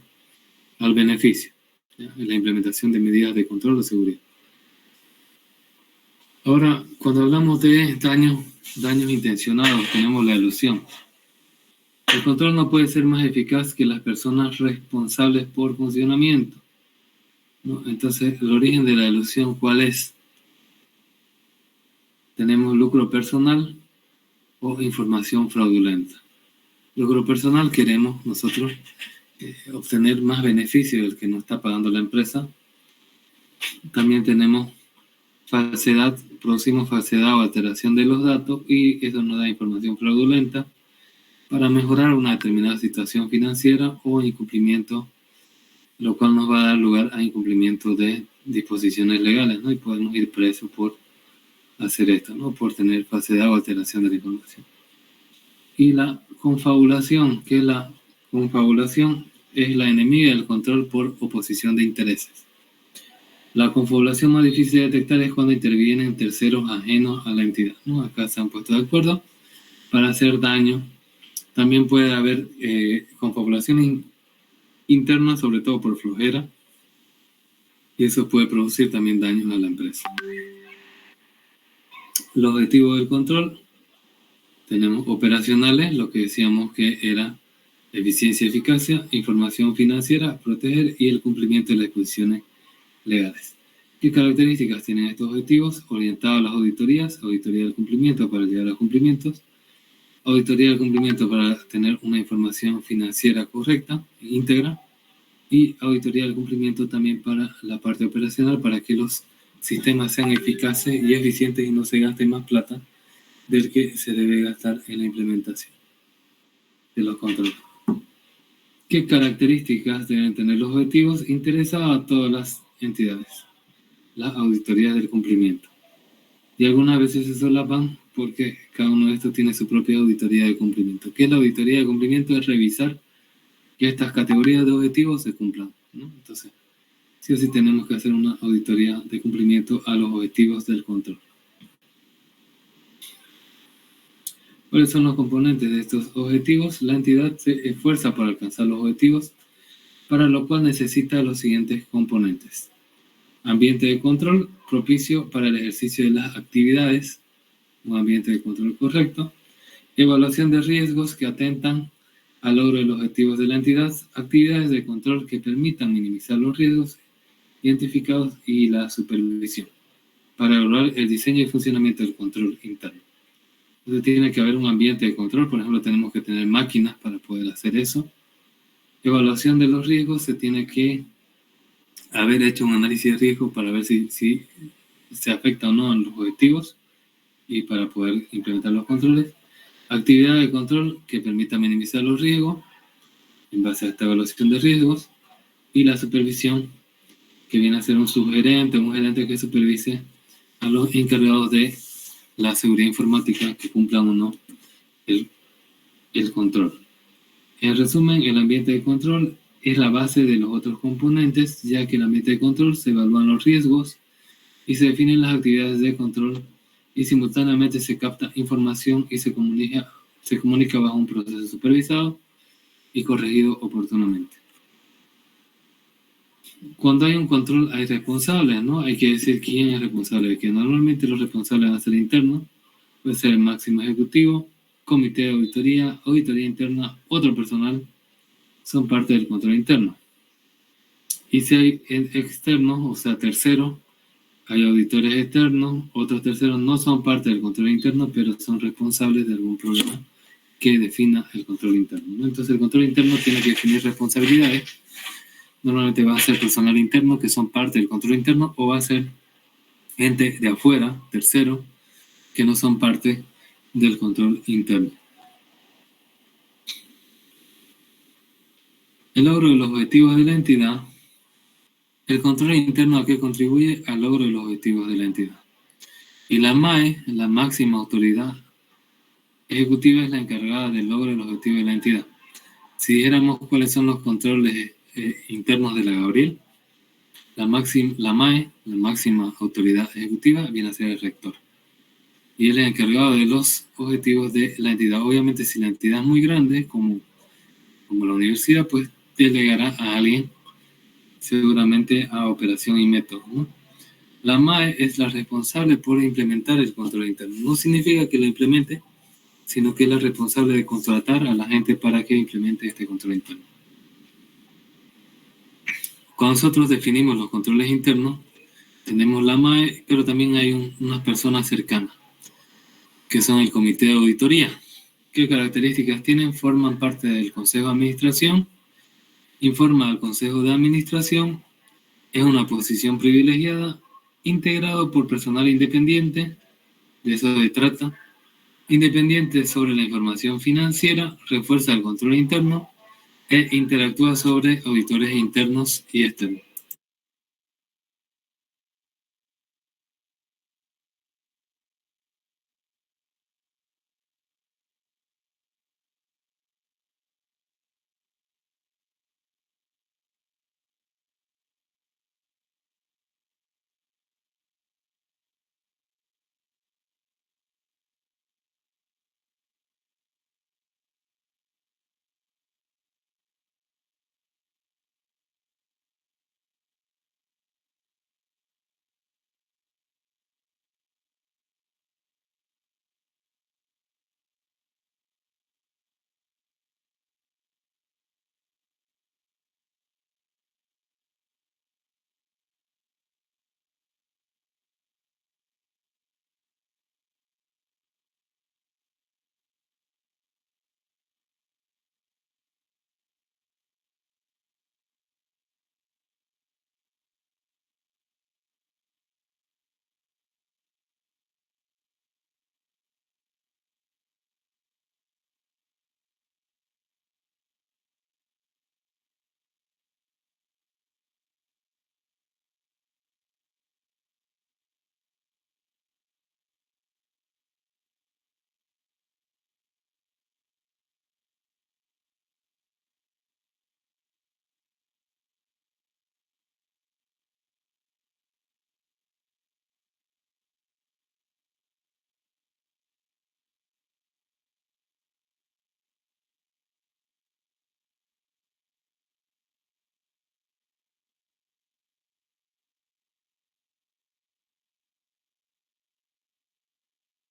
al beneficio, ¿ya? En la implementación de medidas de control de seguridad. Ahora, cuando hablamos de daños intencionados, tenemos la elusión. El control no puede ser más eficaz que las personas responsables por funcionamiento, ¿no? Entonces, el origen de la elusión, ¿cuál es? Tenemos lucro personal o información fraudulenta. Lucro personal, queremos nosotros obtener más beneficio del que nos está pagando la empresa. También tenemos falsedad, producimos falsedad o alteración de los datos, y eso nos da información fraudulenta para mejorar una determinada situación financiera o incumplimiento, lo cual nos va a dar lugar a incumplimiento de disposiciones legales, ¿no? Y podemos ir presos por hacer esto, ¿no? Por tener falsedad o alteración de la información. Y la confabulación, que es la confabulación, es la enemiga del control por oposición de intereses. La confabulación más difícil de detectar es cuando intervienen terceros ajenos a la entidad, ¿no? Acá se han puesto de acuerdo para hacer daño. También puede haber confabulación interna, sobre todo por flojera, y eso puede producir también daños a la empresa. Los objetivos del control, tenemos operacionales, lo que decíamos que era eficiencia y eficacia, información financiera, proteger, y el cumplimiento de las disposiciones legales. ¿Qué características tienen estos objetivos? Orientado a las auditorías, auditoría del cumplimiento para llegar a los cumplimientos, auditoría del cumplimiento para tener una información financiera correcta, íntegra, y auditoría del cumplimiento también para la parte operacional, para que los sistemas sean eficaces y eficientes y no se gaste más plata del que se debe gastar en la implementación de los controles. ¿Qué características deben tener los objetivos? Interesados a todas las entidades, las auditorías del cumplimiento. Y algunas veces se solapan porque cada uno de estos tiene su propia auditoría de cumplimiento. ¿Qué es la auditoría de cumplimiento? Es revisar que estas categorías de objetivos se cumplan, ¿no? Entonces, sí o sí tenemos que hacer una auditoría de cumplimiento a los objetivos del control. ¿Cuáles son los componentes de estos objetivos? La entidad se esfuerza por alcanzar los objetivos, para lo cual necesita los siguientes componentes. Ambiente de control propicio para el ejercicio de las actividades, un ambiente de control correcto. Evaluación de riesgos que atentan al logro de los objetivos de la entidad. Actividades de control que permitan minimizar los riesgos identificados, y la supervisión para evaluar el diseño y funcionamiento del control interno. Entonces tiene que haber un ambiente de control. Por ejemplo, tenemos que tener máquinas para poder hacer eso. Evaluación de los riesgos, se tiene que haber hecho un análisis de riesgo para ver si se afecta o no a los objetivos y para poder implementar los controles. Actividad de control que permita minimizar los riesgos en base a esta evaluación de riesgos, y la supervisión, que viene a ser un gerente que supervise a los encargados de la seguridad informática que cumplan o no el control. En resumen, el ambiente de control es la base de los otros componentes, ya que en el ambiente de control se evalúan los riesgos y se definen las actividades de control, y simultáneamente se capta información y se comunica bajo un proceso supervisado y corregido oportunamente. Cuando hay un control hay responsables, ¿no? Hay que decir quién es responsable, que normalmente los responsables van a ser internos, puede ser el máximo ejecutivo, comité de auditoría, auditoría interna, otro personal, son parte del control interno. Y si hay externos, o sea, terceros, hay auditores externos, otros terceros no son parte del control interno, pero son responsables de algún problema que defina el control interno, ¿no? Entonces el control interno tiene que definir responsabilidades. Normalmente va a ser personal interno, que son parte del control interno, o va a ser gente de afuera, tercero, que no son parte del control interno. El logro de los objetivos de la entidad. El control interno a qué contribuye al logro de los objetivos de la entidad. Y la MAE, la máxima autoridad ejecutiva, es la encargada del logro de los objetivos de la entidad. Si dijéramos cuáles son los controles internos de la Gabriel, la MAE, la máxima autoridad ejecutiva, viene a ser el rector. Y él es encargado de los objetivos de la entidad. Obviamente, si la entidad es muy grande, como la universidad, pues delegará a alguien, seguramente a operación y método, ¿no? La MAE es la responsable por implementar el control interno. No significa que lo implemente, sino que es la responsable de contratar a la gente para que implemente este control interno. Cuando nosotros definimos los controles internos, tenemos la MAE, pero también hay unas personas cercanas, que son el comité de auditoría. ¿Qué características tienen? Forman parte del consejo de administración, informa al consejo de administración, es una posición privilegiada, integrado por personal independiente, de eso se trata, independiente sobre la información financiera, refuerza el control interno e interactúa sobre auditores internos y externos.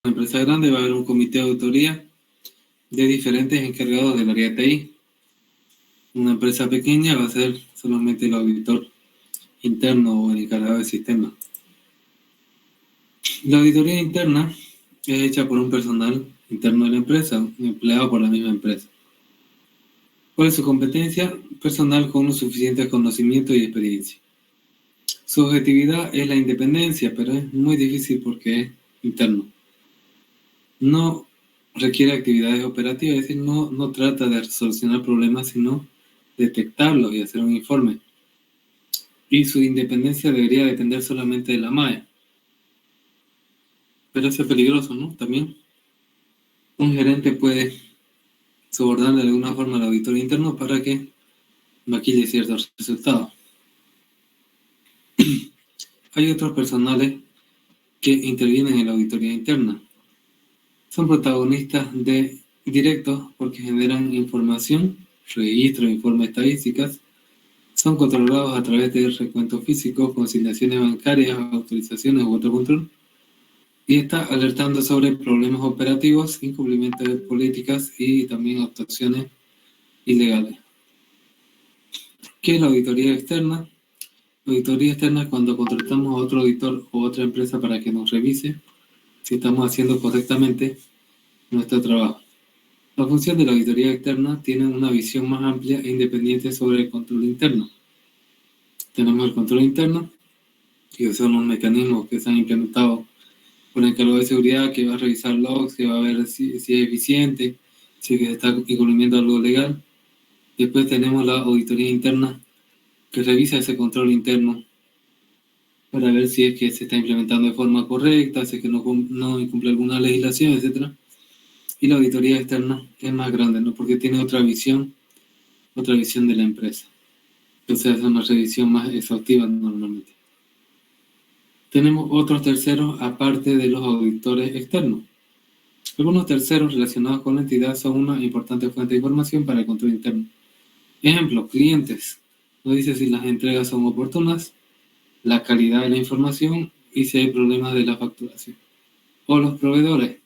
En una empresa grande va a haber un comité de auditoría de diferentes encargados del área TI. Una empresa pequeña va a ser solamente el auditor interno o el encargado del sistema. La auditoría interna es hecha por un personal interno de la empresa, un empleado por la misma empresa. ¿Cuál es su competencia? Personal con los suficientes conocimientos y experiencia. Su objetividad es la independencia, pero es muy difícil porque es interno. No requiere actividades operativas, es decir, no trata de solucionar problemas, sino detectarlos y hacer un informe. Y su independencia debería depender solamente de la MAE. Pero eso es peligroso, ¿no? También un gerente puede sobornar de alguna forma al auditor interno para que maquille ciertos resultados. Hay otros personales que intervienen en la auditoría interna. Son protagonistas directos porque generan información, registro, informes, estadísticas. Son controlados a través de recuentos físicos, conciliaciones bancarias, autorizaciones u otro control. Y está alertando sobre problemas operativos, incumplimiento de políticas y también actuaciones ilegales. ¿Qué es la auditoría externa? La auditoría externa es cuando contratamos a otro auditor o otra empresa para que nos revise si estamos haciendo correctamente nuestro trabajo. La función de la auditoría externa tiene una visión más amplia e independiente sobre el control interno. Tenemos el control interno, que son los mecanismos que se han implementado por el encargado de seguridad, que va a revisar logs, que va a ver si es eficiente, si es que está incumpliendo algo legal. Después tenemos la auditoría interna, que revisa ese control interno para ver si es que se está implementando de forma correcta, si es que no incumple alguna legislación, etc. Y la auditoría externa es más grande, ¿no? Porque tiene otra visión de la empresa. Entonces es una revisión más exhaustiva normalmente. Tenemos otros terceros aparte de los auditores externos. Algunos terceros relacionados con la entidad son una importante fuente de información para el control interno. Ejemplo, clientes. Nos dice si las entregas son oportunas, la calidad de la información y si hay problemas de la facturación. O los proveedores.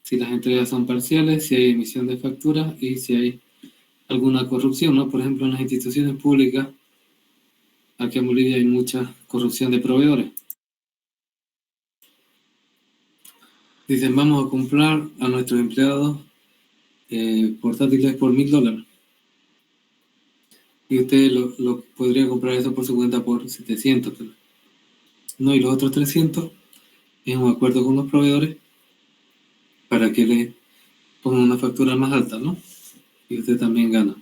Si las entregas son parciales, si hay emisión de facturas y si hay alguna corrupción, ¿no? Por ejemplo, en las instituciones públicas, aquí en Bolivia hay mucha corrupción de proveedores. Dicen, vamos a comprar a nuestros empleados portátiles por $1,000. Y usted lo podría comprar eso por su cuenta por 700. ¿No? Y los otros 300 es un acuerdo con los proveedores para que le pongan una factura más alta, ¿no? Y usted también gana.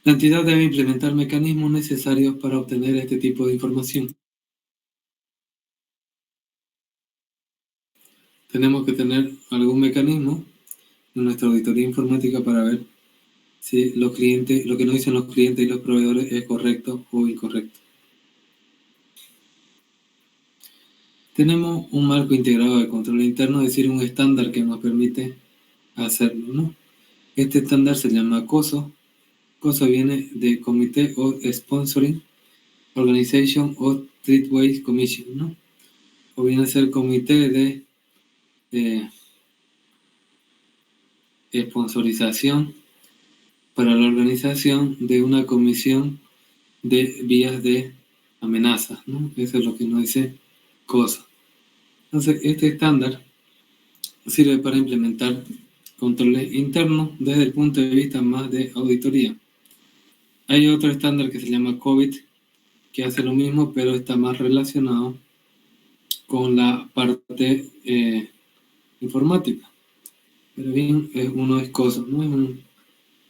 La entidad debe implementar mecanismos necesarios para obtener este tipo de información. Tenemos que tener algún mecanismo en nuestra auditoría informática para ver si los clientes, lo que nos dicen los clientes y los proveedores es correcto o incorrecto. Tenemos un marco integrado de control interno, es decir, un estándar que nos permite hacerlo, ¿no? Este estándar se llama COSO. COSO viene de Comité of Sponsoring Organization of Treatways Commission, ¿no? O viene a ser Comité de sponsorización para la organización de una comisión de vías de amenazas, ¿no? Eso es lo que nos dice COSO. Entonces, este estándar sirve para implementar controles internos desde el punto de vista más de auditoría. Hay otro estándar que se llama COVID, que hace lo mismo, pero está más relacionado con la parte informática. Pero bien, uno es COSO, ¿no?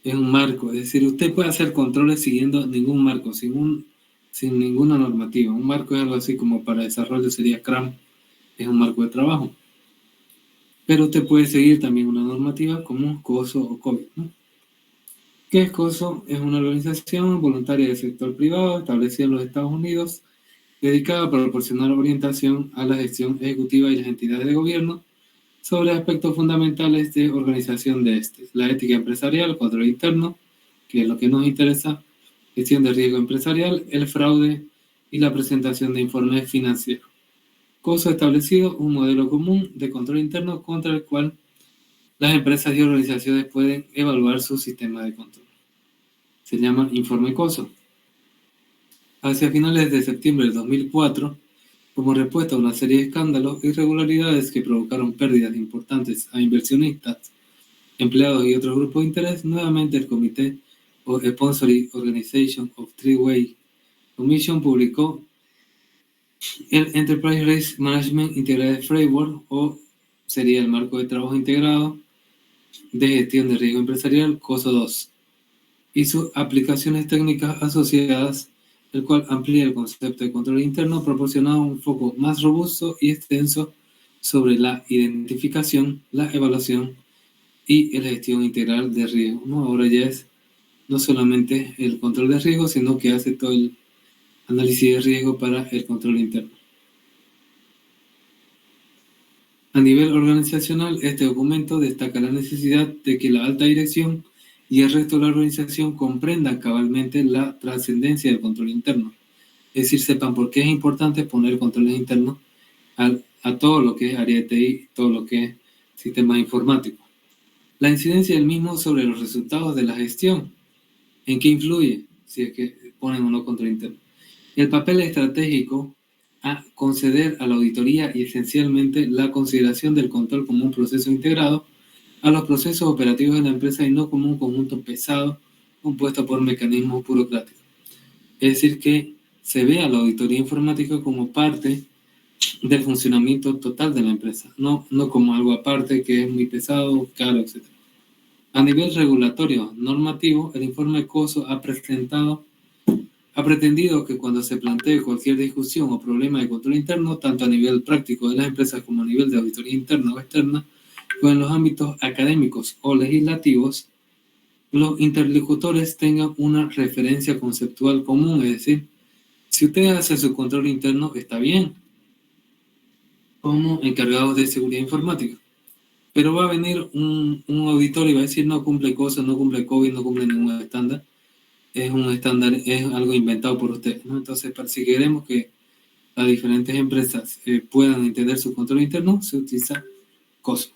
Es un marco, es decir, usted puede hacer controles siguiendo ningún marco, sin ninguna normativa. Un marco es algo así como para desarrollo sería CRAM, es un marco de trabajo. Pero usted puede seguir también una normativa como COSO o COVID, ¿no? ¿Qué es COSO? Es una organización voluntaria del sector privado establecida en los Estados Unidos, dedicada a proporcionar orientación a la gestión ejecutiva y las entidades de gobierno sobre aspectos fundamentales de organización de la ética empresarial, control interno, que es lo que nos interesa, gestión de riesgo empresarial, el fraude y la presentación de informes financieros. COSO ha establecido un modelo común de control interno contra el cual las empresas y organizaciones pueden evaluar su sistema de control. Se llama Informe COSO. Hacia finales de septiembre del 2004, como respuesta a una serie de escándalos e irregularidades que provocaron pérdidas importantes a inversionistas, empleados y otros grupos de interés, nuevamente el Comité of Sponsoring Organization of Treatways Commission publicó el Enterprise Risk Management Integrated Framework, o sería el marco de trabajo integrado de gestión de riesgo empresarial, COSO 2, y sus aplicaciones técnicas asociadas, el cual amplía el concepto de control interno, proporcionando un foco más robusto y extenso sobre la identificación, la evaluación y la gestión integral de riesgo, ¿no? Ahora ya es no solamente el control de riesgo, sino que hace todo el análisis de riesgo para el control interno. A nivel organizacional, este documento destaca la necesidad de que la alta dirección y el resto de la organización comprendan cabalmente la trascendencia del control interno. Es decir, sepan por qué es importante poner controles internos a todo lo que es área de TI, todo lo que es sistemas informáticos. La incidencia del mismo sobre los resultados de la gestión. ¿En qué influye? Si es que ponen o no control interno. El papel estratégico a conceder a la auditoría y esencialmente la consideración del control como un proceso integrado a los procesos operativos de la empresa y no como un conjunto pesado compuesto por mecanismos burocráticos. Es decir, que se vea la auditoría informática como parte del funcionamiento total de la empresa, no como algo aparte que es muy pesado, caro, etc. A nivel regulatorio normativo, el informe COSO ha pretendido que cuando se plantee cualquier discusión o problema de control interno, tanto a nivel práctico de las empresas como a nivel de auditoría interna o externa, o en los ámbitos académicos o legislativos, los interlocutores tengan una referencia conceptual común, es decir, si ustedes hacen su control interno, está bien, como encargados de seguridad informática. Pero va a venir un auditor y va a decir no cumple cosas, no cumple COVID, no cumple ningún estándar. Es un estándar, es algo inventado por ustedes, ¿no? Entonces, si queremos que las diferentes empresas puedan entender su control interno, se utiliza COSO.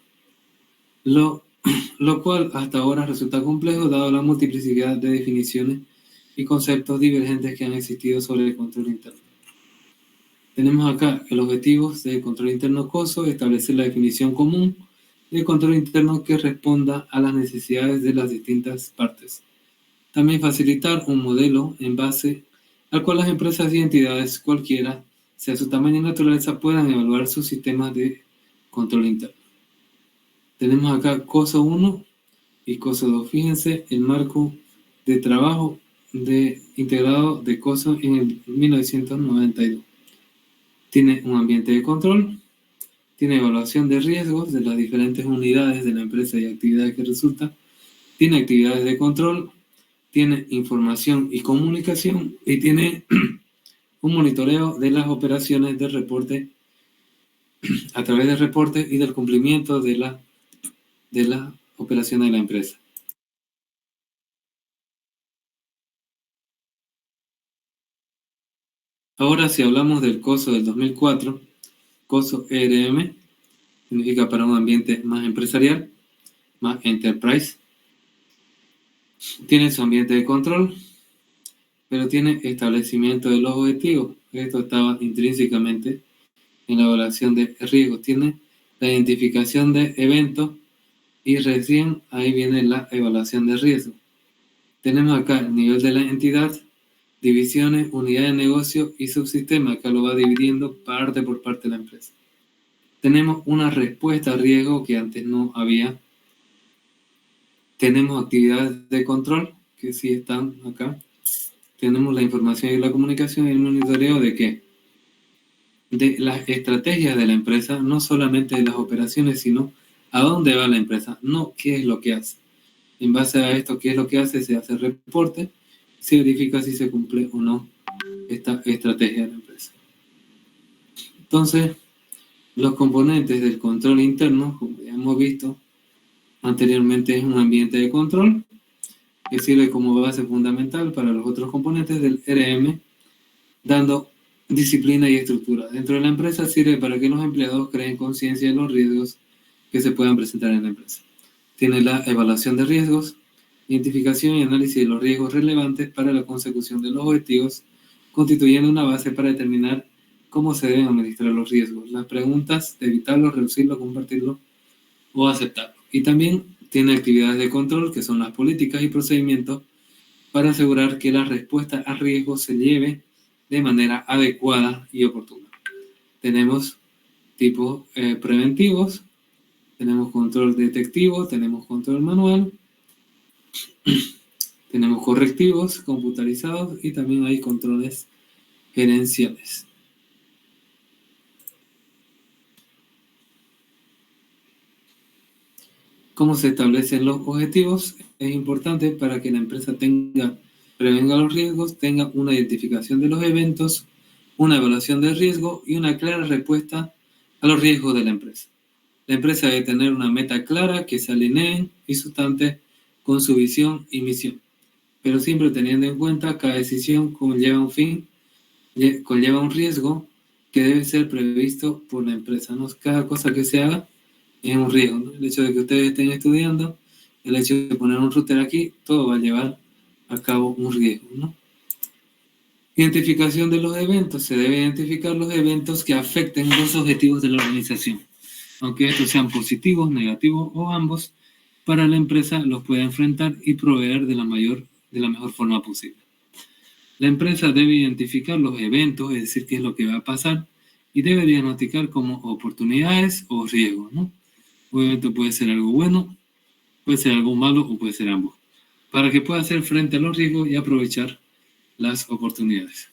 Lo cual hasta ahora resulta complejo dado la multiplicidad de definiciones y conceptos divergentes que han existido sobre el control interno. Tenemos acá el objetivo del control interno COSO, establecer la definición común del control interno que responda a las necesidades de las distintas partes. También facilitar un modelo en base al cual las empresas y entidades cualquiera, sea su tamaño y naturaleza, puedan evaluar sus sistemas de control interno. Tenemos acá COSO 1 y COSO 2. Fíjense el marco de trabajo integrado de COSO en el 1992. Tiene un ambiente de control, tiene evaluación de riesgos de las diferentes unidades de la empresa y actividades que resultan, tiene actividades de control, tiene información y comunicación y tiene un monitoreo de las operaciones de reporte a través de reportes y del cumplimiento de la operación de la empresa. Ahora, si hablamos del COSO del 2004, COSO ERM, significa para un ambiente más empresarial, más enterprise. Tiene su ambiente de control, pero tiene establecimiento de los objetivos. Esto estaba intrínsecamente en la evaluación de riesgos. Tiene la identificación de eventos y recién ahí viene la evaluación de riesgo. Tenemos acá el nivel de la entidad, divisiones, unidades de negocio y subsistema. Acá lo va dividiendo parte por parte de la empresa. Tenemos una respuesta a riesgo que antes no había. Tenemos actividades de control que sí están acá. Tenemos la información y la comunicación y el monitoreo de qué? De las estrategias de la empresa, no solamente de las operaciones, sino a dónde va la empresa, no qué es lo que hace. En base a esto, qué es lo que hace, se hace reporte, se verifica si se cumple o no esta estrategia de la empresa. Entonces, los componentes del control interno, como ya hemos visto anteriormente, es un ambiente de control que sirve como base fundamental para los otros componentes del RM, dando disciplina y estructura. Dentro de la empresa sirve para que los empleados creen conciencia de los riesgos que se puedan presentar en la empresa. Tiene la evaluación de riesgos, identificación y análisis de los riesgos relevantes para la consecución de los objetivos, constituyendo una base para determinar cómo se deben administrar los riesgos, las preguntas de evitarlo, reducirlo, compartirlo o aceptarlo. Y también tiene actividades de control, que son las políticas y procedimientos para asegurar que la respuesta a riesgos se lleve de manera adecuada y oportuna. Tenemos tipos preventivos, tenemos control detectivo, tenemos control manual, tenemos correctivos computarizados y también hay controles gerenciales. ¿Cómo se establecen los objetivos? Es importante para que la empresa prevenga los riesgos, tenga una identificación de los eventos, una evaluación de riesgo y una clara respuesta a los riesgos de la empresa. La empresa debe tener una meta clara que se alinee y sustante con su visión y misión, pero siempre teniendo en cuenta cada decisión conlleva un fin, conlleva un riesgo que debe ser previsto por la empresa, ¿no? Cada cosa que se haga es un riesgo, ¿no? El hecho de que ustedes estén estudiando, el hecho de poner un router aquí, todo va a llevar a cabo un riesgo, ¿no? Identificación de los eventos. Se debe identificar los eventos que afecten los objetivos de la organización. Aunque estos sean positivos, negativos o ambos, para la empresa los puede enfrentar y proveer de la mejor forma posible. La empresa debe identificar los eventos, es decir, qué es lo que va a pasar, y debe diagnosticar como oportunidades o riesgos, ¿no? Un evento puede ser algo bueno, puede ser algo malo o puede ser ambos, para que pueda hacer frente a los riesgos y aprovechar las oportunidades.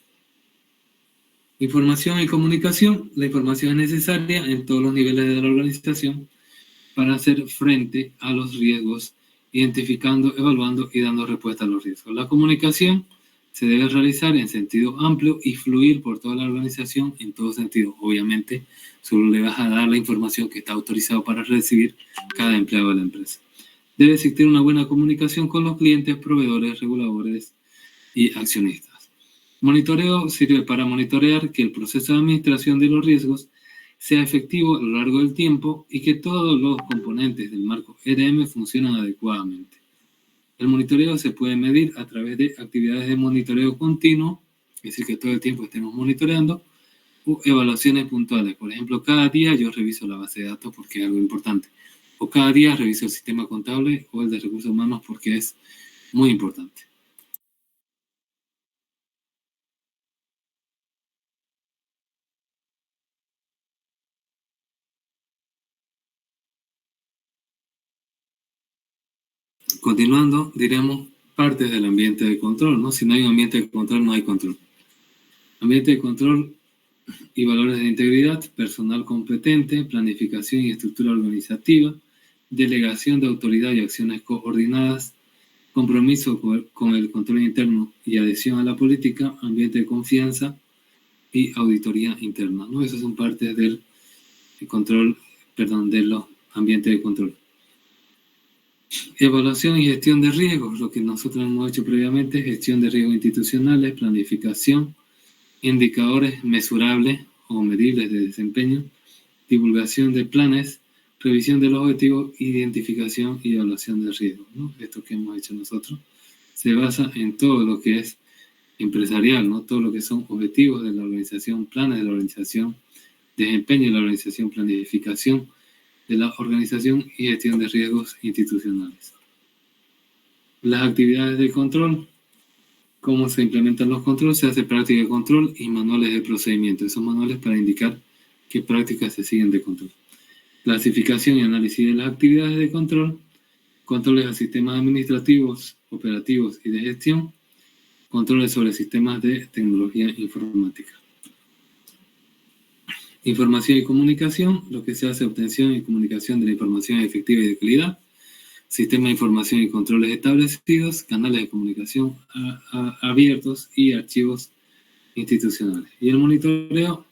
Información y comunicación. La información es necesaria en todos los niveles de la organización para hacer frente a los riesgos, identificando, evaluando y dando respuesta a los riesgos. La comunicación se debe realizar en sentido amplio y fluir por toda la organización en todo sentido. Obviamente, solo le vas a dar la información que está autorizado para recibir cada empleado de la empresa. Debe existir una buena comunicación con los clientes, proveedores, reguladores y accionistas. Monitoreo sirve para monitorear que el proceso de administración de los riesgos sea efectivo a lo largo del tiempo y que todos los componentes del marco ERM funcionan adecuadamente. El monitoreo se puede medir a través de actividades de monitoreo continuo, es decir, que todo el tiempo estemos monitoreando, o evaluaciones puntuales. Por ejemplo, cada día yo reviso la base de datos porque es algo importante, o cada día reviso el sistema contable o el de recursos humanos porque es muy importante. Continuando, diremos partes del ambiente de control, ¿no? Si no hay un ambiente de control, no hay control. Ambiente de control y valores de integridad, personal competente, planificación y estructura organizativa, delegación de autoridad y acciones coordinadas, compromiso con el control interno y adhesión a la política, ambiente de confianza y auditoría interna, ¿no? Esas son partes del control, de los ambientes de control. Evaluación y gestión de riesgos, lo que nosotros hemos hecho previamente, gestión de riesgos institucionales, planificación, indicadores mesurables o medibles de desempeño, divulgación de planes, revisión de los objetivos, identificación y evaluación de riesgos, ¿no? Esto que hemos hecho nosotros se basa en todo lo que es empresarial, ¿no? Todo lo que son objetivos de la organización, planes de la organización, desempeño de la organización, planificación de la organización y gestión de riesgos institucionales. Las actividades de control. ¿Cómo se implementan los controles? Se hace práctica de control y manuales de procedimiento. Esos manuales para indicar qué prácticas se siguen de control. Clasificación y análisis de las actividades de control. Controles a sistemas administrativos, operativos y de gestión. Controles sobre sistemas de tecnología informática. Información y comunicación. Lo que se hace, obtención y comunicación de la información efectiva y de calidad. Sistema de información y controles establecidos, canales de comunicación abiertos y archivos institucionales. Y el monitoreo,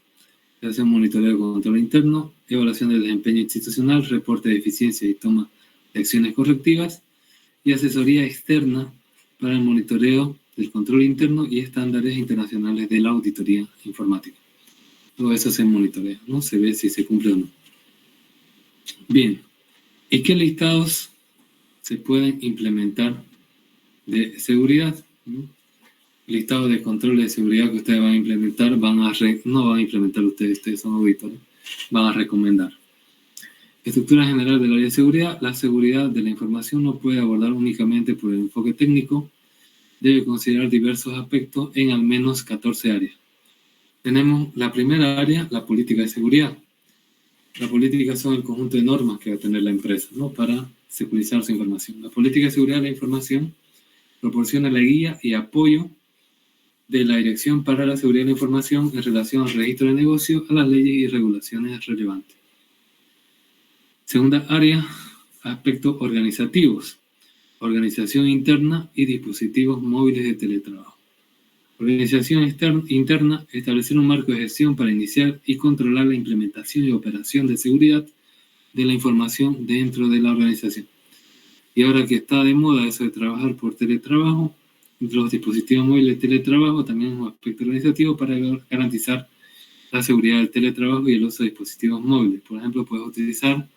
se hace un monitoreo de control interno, evaluación del desempeño institucional, reporte de eficiencia y toma de acciones correctivas, y asesoría externa para el monitoreo del control interno y estándares internacionales de la auditoría informática. Todo eso se monitorea, ¿no? Se ve si se cumple o no. Bien, ¿y qué listados se pueden implementar de seguridad? Listados de controles de seguridad que ustedes van a implementar, no van a implementar ustedes son auditores, van a recomendar. Estructura general del área de seguridad. La seguridad de la información no puede abordar únicamente por el enfoque técnico, debe considerar diversos aspectos en al menos 14 áreas. Tenemos la primera área, la política de seguridad. La política son el conjunto de normas que va a tener la empresa, ¿no? Para securizar su información. La política de seguridad de la información proporciona la guía y apoyo de la Dirección para la Seguridad de la Información en relación al registro de negocio, a las leyes y regulaciones relevantes. Segunda área, aspectos organizativos, organización interna y dispositivos móviles de teletrabajo. Organización interna, establecer un marco de gestión para iniciar y controlar la implementación y operación de seguridad de la información dentro de la organización. Y ahora que está de moda eso de trabajar por teletrabajo, los dispositivos móviles de teletrabajo también es un aspecto organizativo para garantizar la seguridad del teletrabajo y el uso de dispositivos móviles. Por ejemplo, puedes utilizar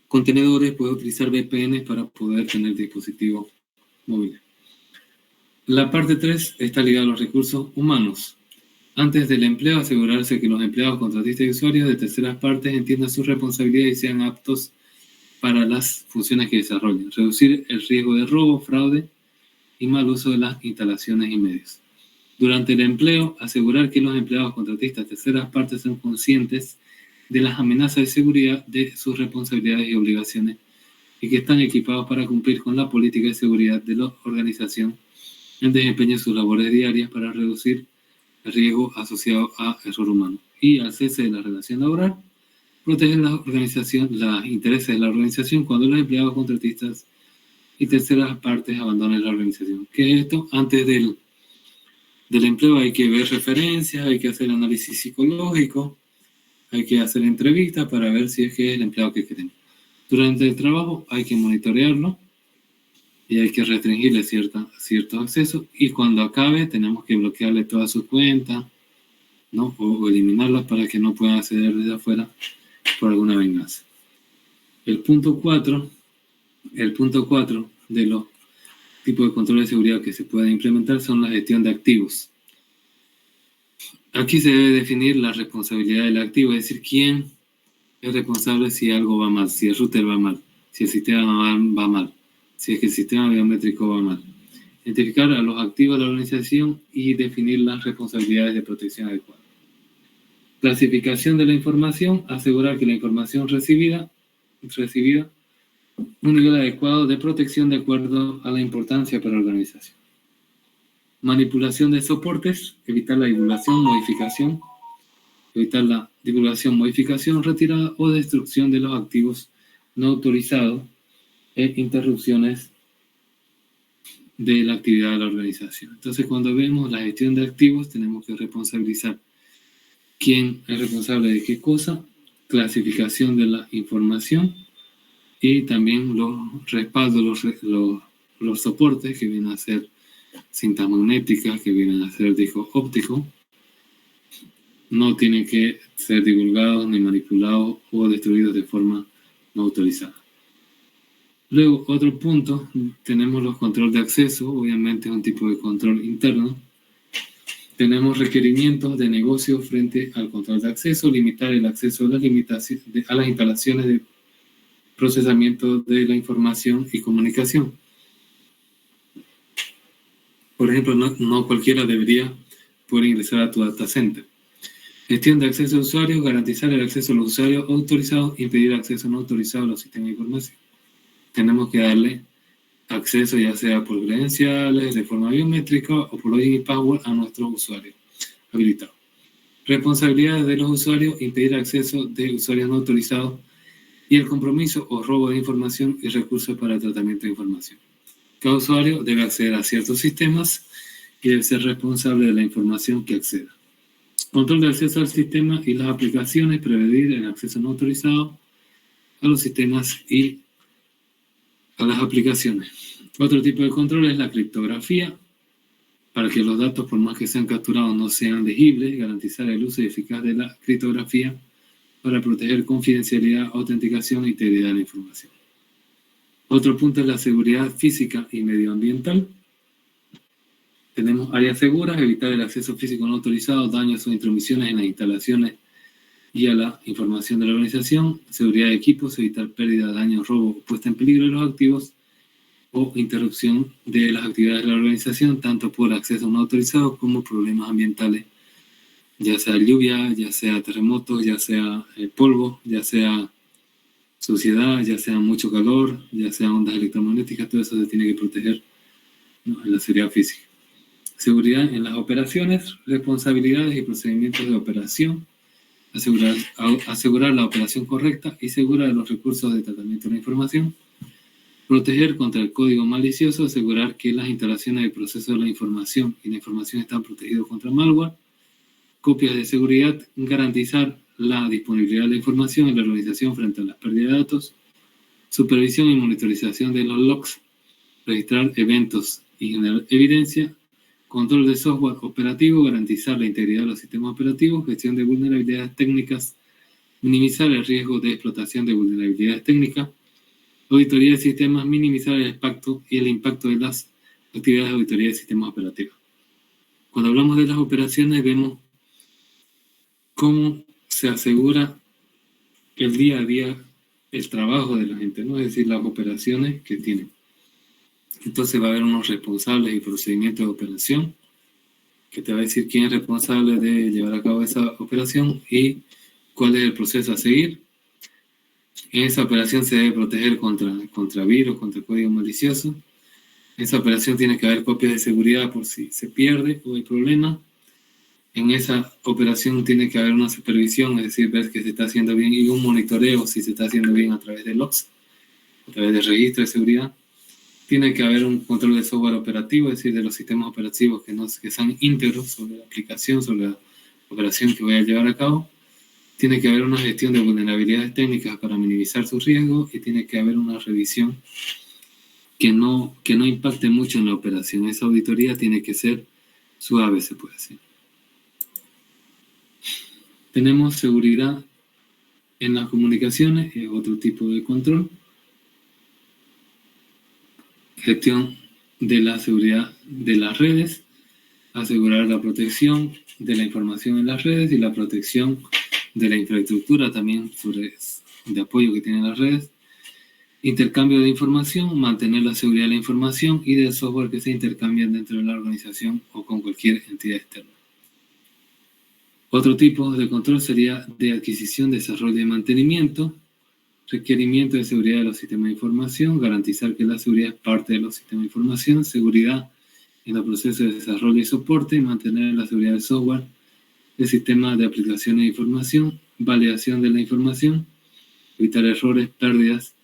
contenedores, puedes utilizar VPNs para poder tener dispositivos móviles. La parte 3 está ligada a los recursos humanos. Antes del empleo, asegurarse que los empleados, contratistas y usuarios de terceras partes entiendan sus responsabilidades y sean aptos para las funciones que desarrollen. Reducir el riesgo de robo, fraude y mal uso de las instalaciones y medios. Durante el empleo, asegurar que los empleados, contratistas, terceras partes son conscientes de las amenazas de seguridad, de sus responsabilidades y obligaciones, y que están equipados para cumplir con la política de seguridad de la organización en desempeño de sus labores diarias para reducir el riesgo asociado a error humano. Y al cese de la relación laboral, proteger los intereses de la organización cuando los empleados, contratistas y terceras partes abandonen la organización. ¿Qué es esto? Antes del empleo hay que ver referencias, hay que hacer análisis psicológico, hay que hacer entrevistas para ver si es que es el empleado que queremos. Durante el trabajo hay que monitorearlo y hay que restringirle ciertos accesos, y cuando acabe tenemos que bloquearle todas sus cuentas, ¿no? O eliminarlas para que no puedan acceder desde afuera por alguna venganza. El punto 4 de los tipos de control de seguridad que se pueden implementar son la gestión de activos. Aquí se debe definir la responsabilidad del activo, es decir, quién es responsable si algo va mal, si el router va mal, si el sistema va mal, si es que el sistema biométrico va mal. Identificar a los activos de la organización y definir las responsabilidades de protección adecuada. Clasificación de la información, asegurar que la información recibida un nivel adecuado de protección de acuerdo a la importancia para la organización. Manipulación de soportes, evitar la divulgación, modificación, retirada o destrucción de los activos no autorizados e interrupciones de la actividad de la organización. Entonces, cuando vemos la gestión de activos, tenemos que responsabilizar quién es responsable de qué cosa, clasificación de la información y también los respaldos, los soportes que vienen a ser cintas magnéticas, que vienen a ser discos ópticos, no tienen que ser divulgados ni manipulados o destruidos de forma no autorizada. Luego, otro punto, tenemos los controles de acceso, obviamente es un tipo de control interno. Tenemos requerimientos de negocio frente al control de acceso, limitar el acceso a las instalaciones de procesamiento de la información y comunicación. Por ejemplo, no cualquiera debería poder ingresar a tu data center. Gestión de acceso a usuarios, garantizar el acceso a los usuarios autorizados, impedir acceso no autorizado a los sistemas de información. Tenemos que darle acceso ya sea por credenciales, de forma biométrica o por login y password a nuestros usuarios habilitados. Responsabilidades de los usuarios, impedir acceso de usuarios no autorizados y el compromiso o robo de información y recursos para el tratamiento de información. Cada usuario debe acceder a ciertos sistemas y debe ser responsable de la información que acceda. Control de acceso al sistema y las aplicaciones, prevenir el acceso no autorizado a los sistemas y a las aplicaciones. Otro tipo de control es la criptografía, para que los datos, por más que sean capturados, no sean legibles, garantizar el uso eficaz de la criptografía para proteger confidencialidad, autenticación e integridad de la información. Otro punto es la seguridad física y medioambiental. Tenemos áreas seguras, evitar el acceso físico no autorizado, daños o intromisiones en las instalaciones y a la información de la organización. Seguridad de equipos, evitar pérdida, daño, robo o puesta en peligro de los activos o interrupción de las actividades de la organización, tanto por acceso no autorizado como problemas ambientales, ya sea lluvia, ya sea terremotos, ya sea polvo, ya sea suciedad, ya sea mucho calor, ya sea ondas electromagnéticas, todo eso se tiene que proteger, ¿no?, en la seguridad física. Seguridad en las operaciones, responsabilidades y procedimientos de operación, asegurar la operación correcta y segura de los recursos de tratamiento de la información, proteger contra el código malicioso, asegurar que las instalaciones de proceso de la información y la información están protegidos contra malware, copias de seguridad, garantizar la disponibilidad de la información en la organización frente a las pérdidas de datos, supervisión y monitorización de los logs, registrar eventos y generar evidencia, control de software operativo, garantizar la integridad de los sistemas operativos, gestión de vulnerabilidades técnicas, minimizar el riesgo de explotación de vulnerabilidades técnicas, auditoría de sistemas, minimizar el impacto de las actividades de auditoría de sistemas operativos. Cuando hablamos de las operaciones, vemos cómo se asegura el día a día el trabajo de la gente, ¿no? Es decir, las operaciones que tienen. Entonces va a haber unos responsables y procedimientos de operación que te va a decir quién es responsable de llevar a cabo esa operación y cuál es el proceso a seguir. En esa operación se debe proteger contra virus, contra código malicioso. En esa operación tiene que haber copias de seguridad por si se pierde o hay problema. En esa operación tiene que haber una supervisión, es decir, ver que se está haciendo bien, y un monitoreo si se está haciendo bien a través de logs, a través del registro de seguridad. Tiene que haber un control de software operativo, es decir, de los sistemas operativos que sean íntegros sobre la aplicación, sobre la operación que voy a llevar a cabo. Tiene que haber una gestión de vulnerabilidades técnicas para minimizar sus riesgos y tiene que haber una revisión que no impacte mucho en la operación. Esa auditoría tiene que ser suave, se puede decir. Tenemos seguridad en las comunicaciones, es otro tipo de control. Gestión de la seguridad de las redes, asegurar la protección de la información en las redes y la protección de la infraestructura también de apoyo que tienen las redes. Intercambio de información, mantener la seguridad de la información y del software que se intercambian dentro de la organización o con cualquier entidad externa. Otro tipo de control sería de adquisición, desarrollo y mantenimiento. Requerimiento de seguridad de los sistemas de información, garantizar que la seguridad es parte de los sistemas de información, seguridad en los procesos de desarrollo y soporte, mantener la seguridad del software, del sistema de aplicaciones de información, validación de la información, evitar errores, pérdidas,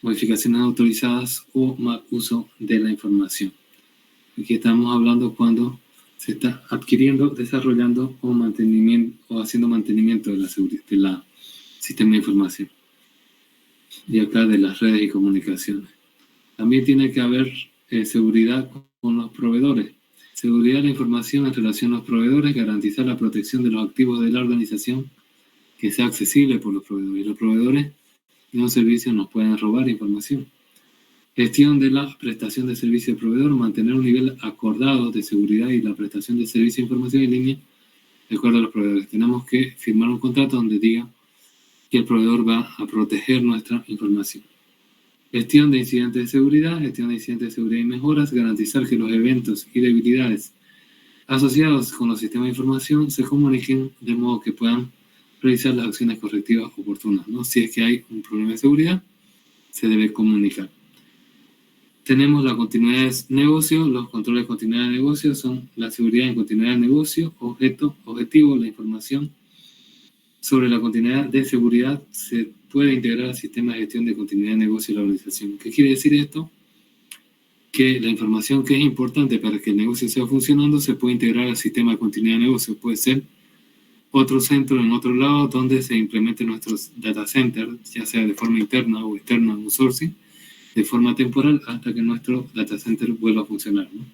modificaciones autorizadas o mal uso de la información. Aquí estamos hablando cuando se está adquiriendo, desarrollando o haciendo mantenimiento de la seguridad del sistema de información. Y acá de las redes y comunicaciones. También tiene que haber seguridad con los proveedores. Seguridad de la información en relación a los proveedores, garantizar la protección de los activos de la organización que sea accesible por los proveedores. Los proveedores de un servicio nos pueden robar información. Gestión de la prestación de servicio de proveedor, mantener un nivel acordado de seguridad y la prestación de servicio de información en línea de acuerdo a los proveedores. Tenemos que firmar un contrato donde diga que el proveedor va a proteger nuestra información. Gestión de incidentes de seguridad, y mejoras, garantizar que los eventos y debilidades asociados con los sistemas de información se comuniquen de modo que puedan realizar las acciones correctivas oportunas, ¿no? Si es que hay un problema de seguridad, se debe comunicar. Tenemos la continuidad de negocio. Los controles de continuidad de negocio son la seguridad en continuidad de negocio, objetivo, la información sobre la continuidad de seguridad se puede integrar al sistema de gestión de continuidad de negocio de la organización. ¿Qué quiere decir esto? Que la información que es importante para que el negocio siga funcionando se puede integrar al sistema de continuidad de negocio. Puede ser otro centro en otro lado donde se implementen nuestros data centers, ya sea de forma interna o externa, un sourcing, de forma temporal hasta que nuestro data center vuelva a funcionar, ¿no?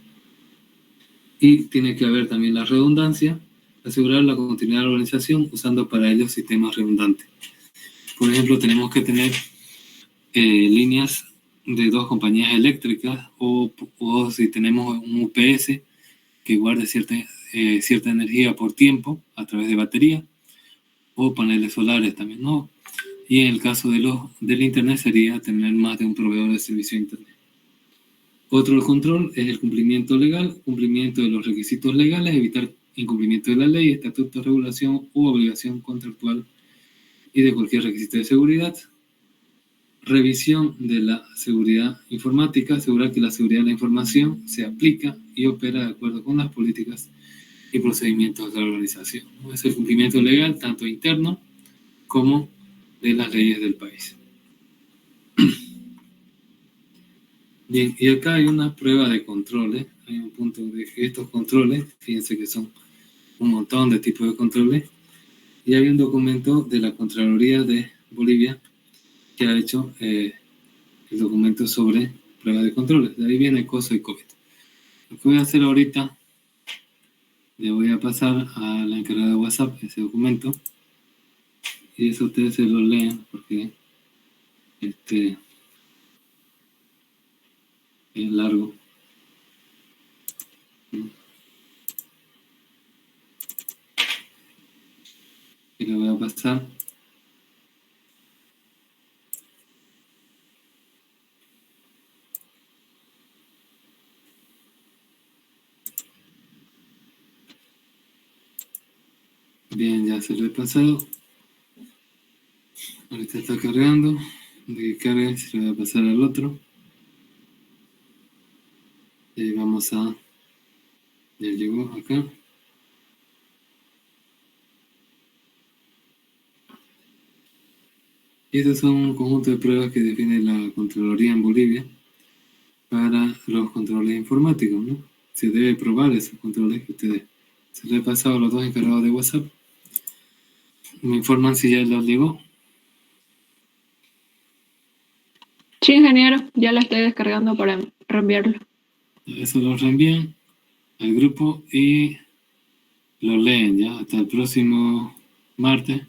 Y tiene que haber también la redundancia, asegurar la continuidad de la organización usando para ello sistemas redundantes. Por ejemplo, tenemos que tener líneas de dos compañías eléctricas o si tenemos un UPS que guarde cierta energía por tiempo a través de batería o paneles solares también, ¿no? Y en el caso del Internet sería tener más de un proveedor de servicio de Internet. Otro control es el cumplimiento legal, cumplimiento de los requisitos legales, evitar incumplimiento de la ley, estatuto, regulación u obligación contractual y de cualquier requisito de seguridad. Revisión de la seguridad informática, asegurar que la seguridad de la información se aplica y opera de acuerdo con las políticas y procedimientos de la organización. Es el cumplimiento legal, tanto interno como de las leyes del país. Bien, y acá hay una prueba de controles. Hay un punto de estos controles, fíjense que son un montón de tipos de controles, y hay un documento de la Contraloría de Bolivia que ha hecho el documento sobre prueba de controles. De ahí viene COSO y COVID. Lo que voy a hacer ahorita, le voy a pasar a la encargada de WhatsApp ese documento, y eso ustedes se lo leen porque es largo. Y le voy a pasar. Bien, ya se lo he pasado. Ahorita está cargando. De que cargue, se lo voy a pasar al otro. Y vamos a... Ya llegó acá. Y estos son un conjunto de pruebas que define la Contraloría en Bolivia para los controles informáticos, ¿no? Se debe probar esos controles que ustedes se les he pasado a los dos encargados de WhatsApp. Me informan si ya los llegó. Sí, ingeniero, ya la estoy descargando para reenviarlo. Eso lo reenvían al grupo y lo leen ya hasta el próximo martes.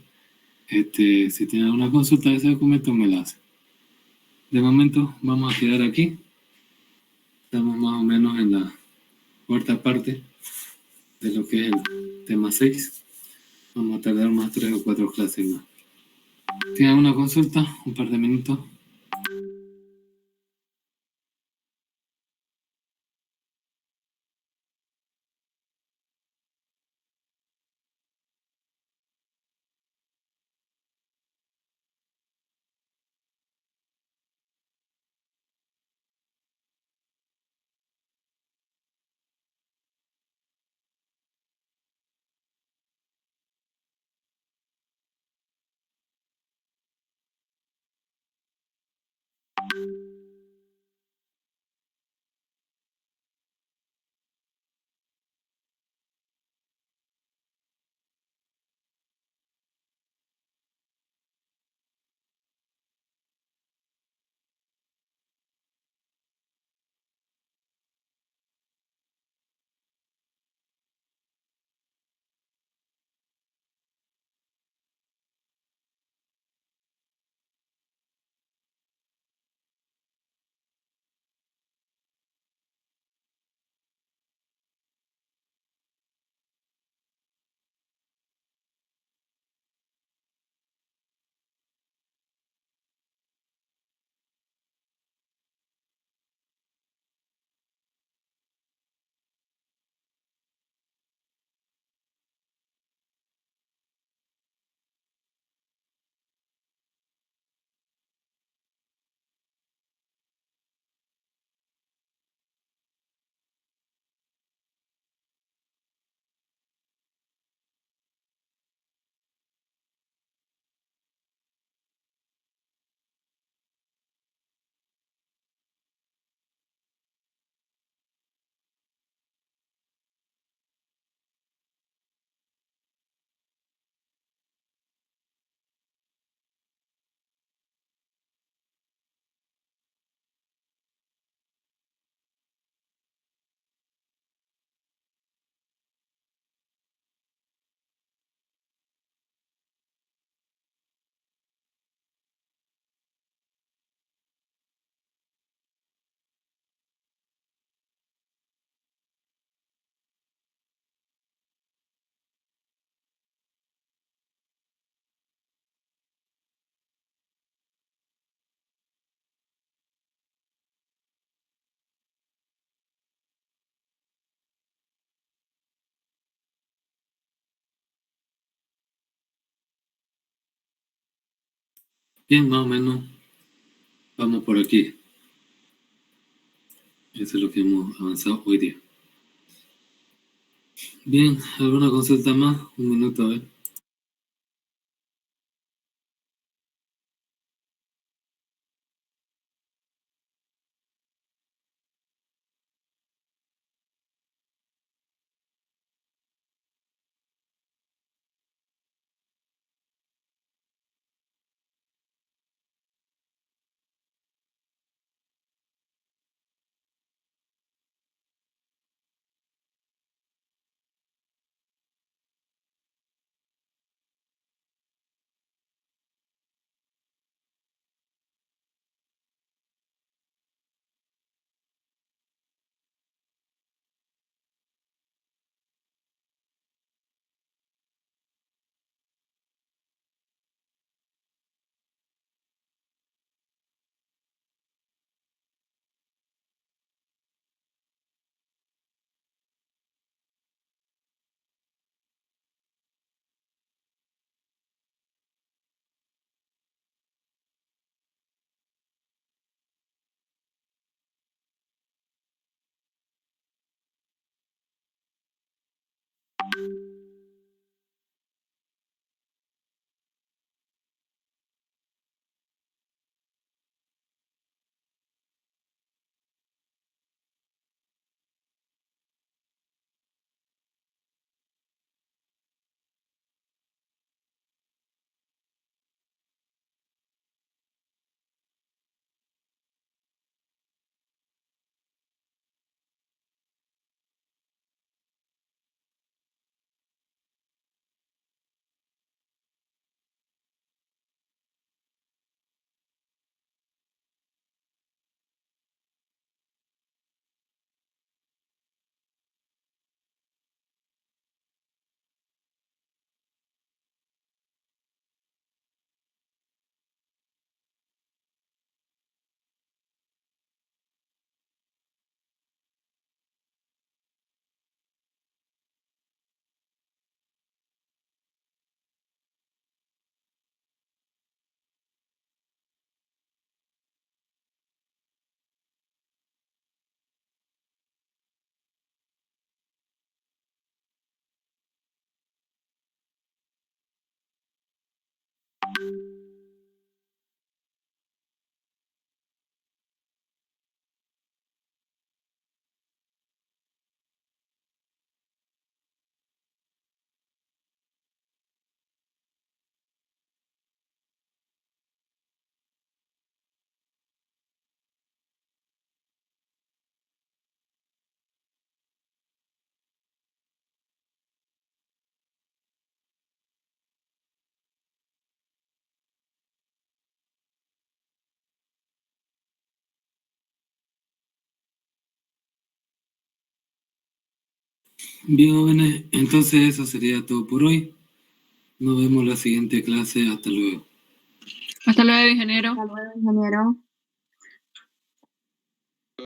Si tienen alguna consulta de ese documento, me la hacen. De momento vamos a quedar aquí. Estamos más o menos en la cuarta parte de lo que es el tema 6. Vamos a tardar unas 3 o 4 clases más. ¿Tienen alguna consulta? Un par de minutos. Bien, más o menos vamos por aquí. Eso es lo que hemos avanzado hoy día. Bien, ¿alguna consulta más? Un minuto, a ver. Bien, jóvenes, entonces eso sería todo por hoy. Nos vemos la siguiente clase. Hasta luego. Hasta luego, ingeniero. Hasta luego, ingeniero.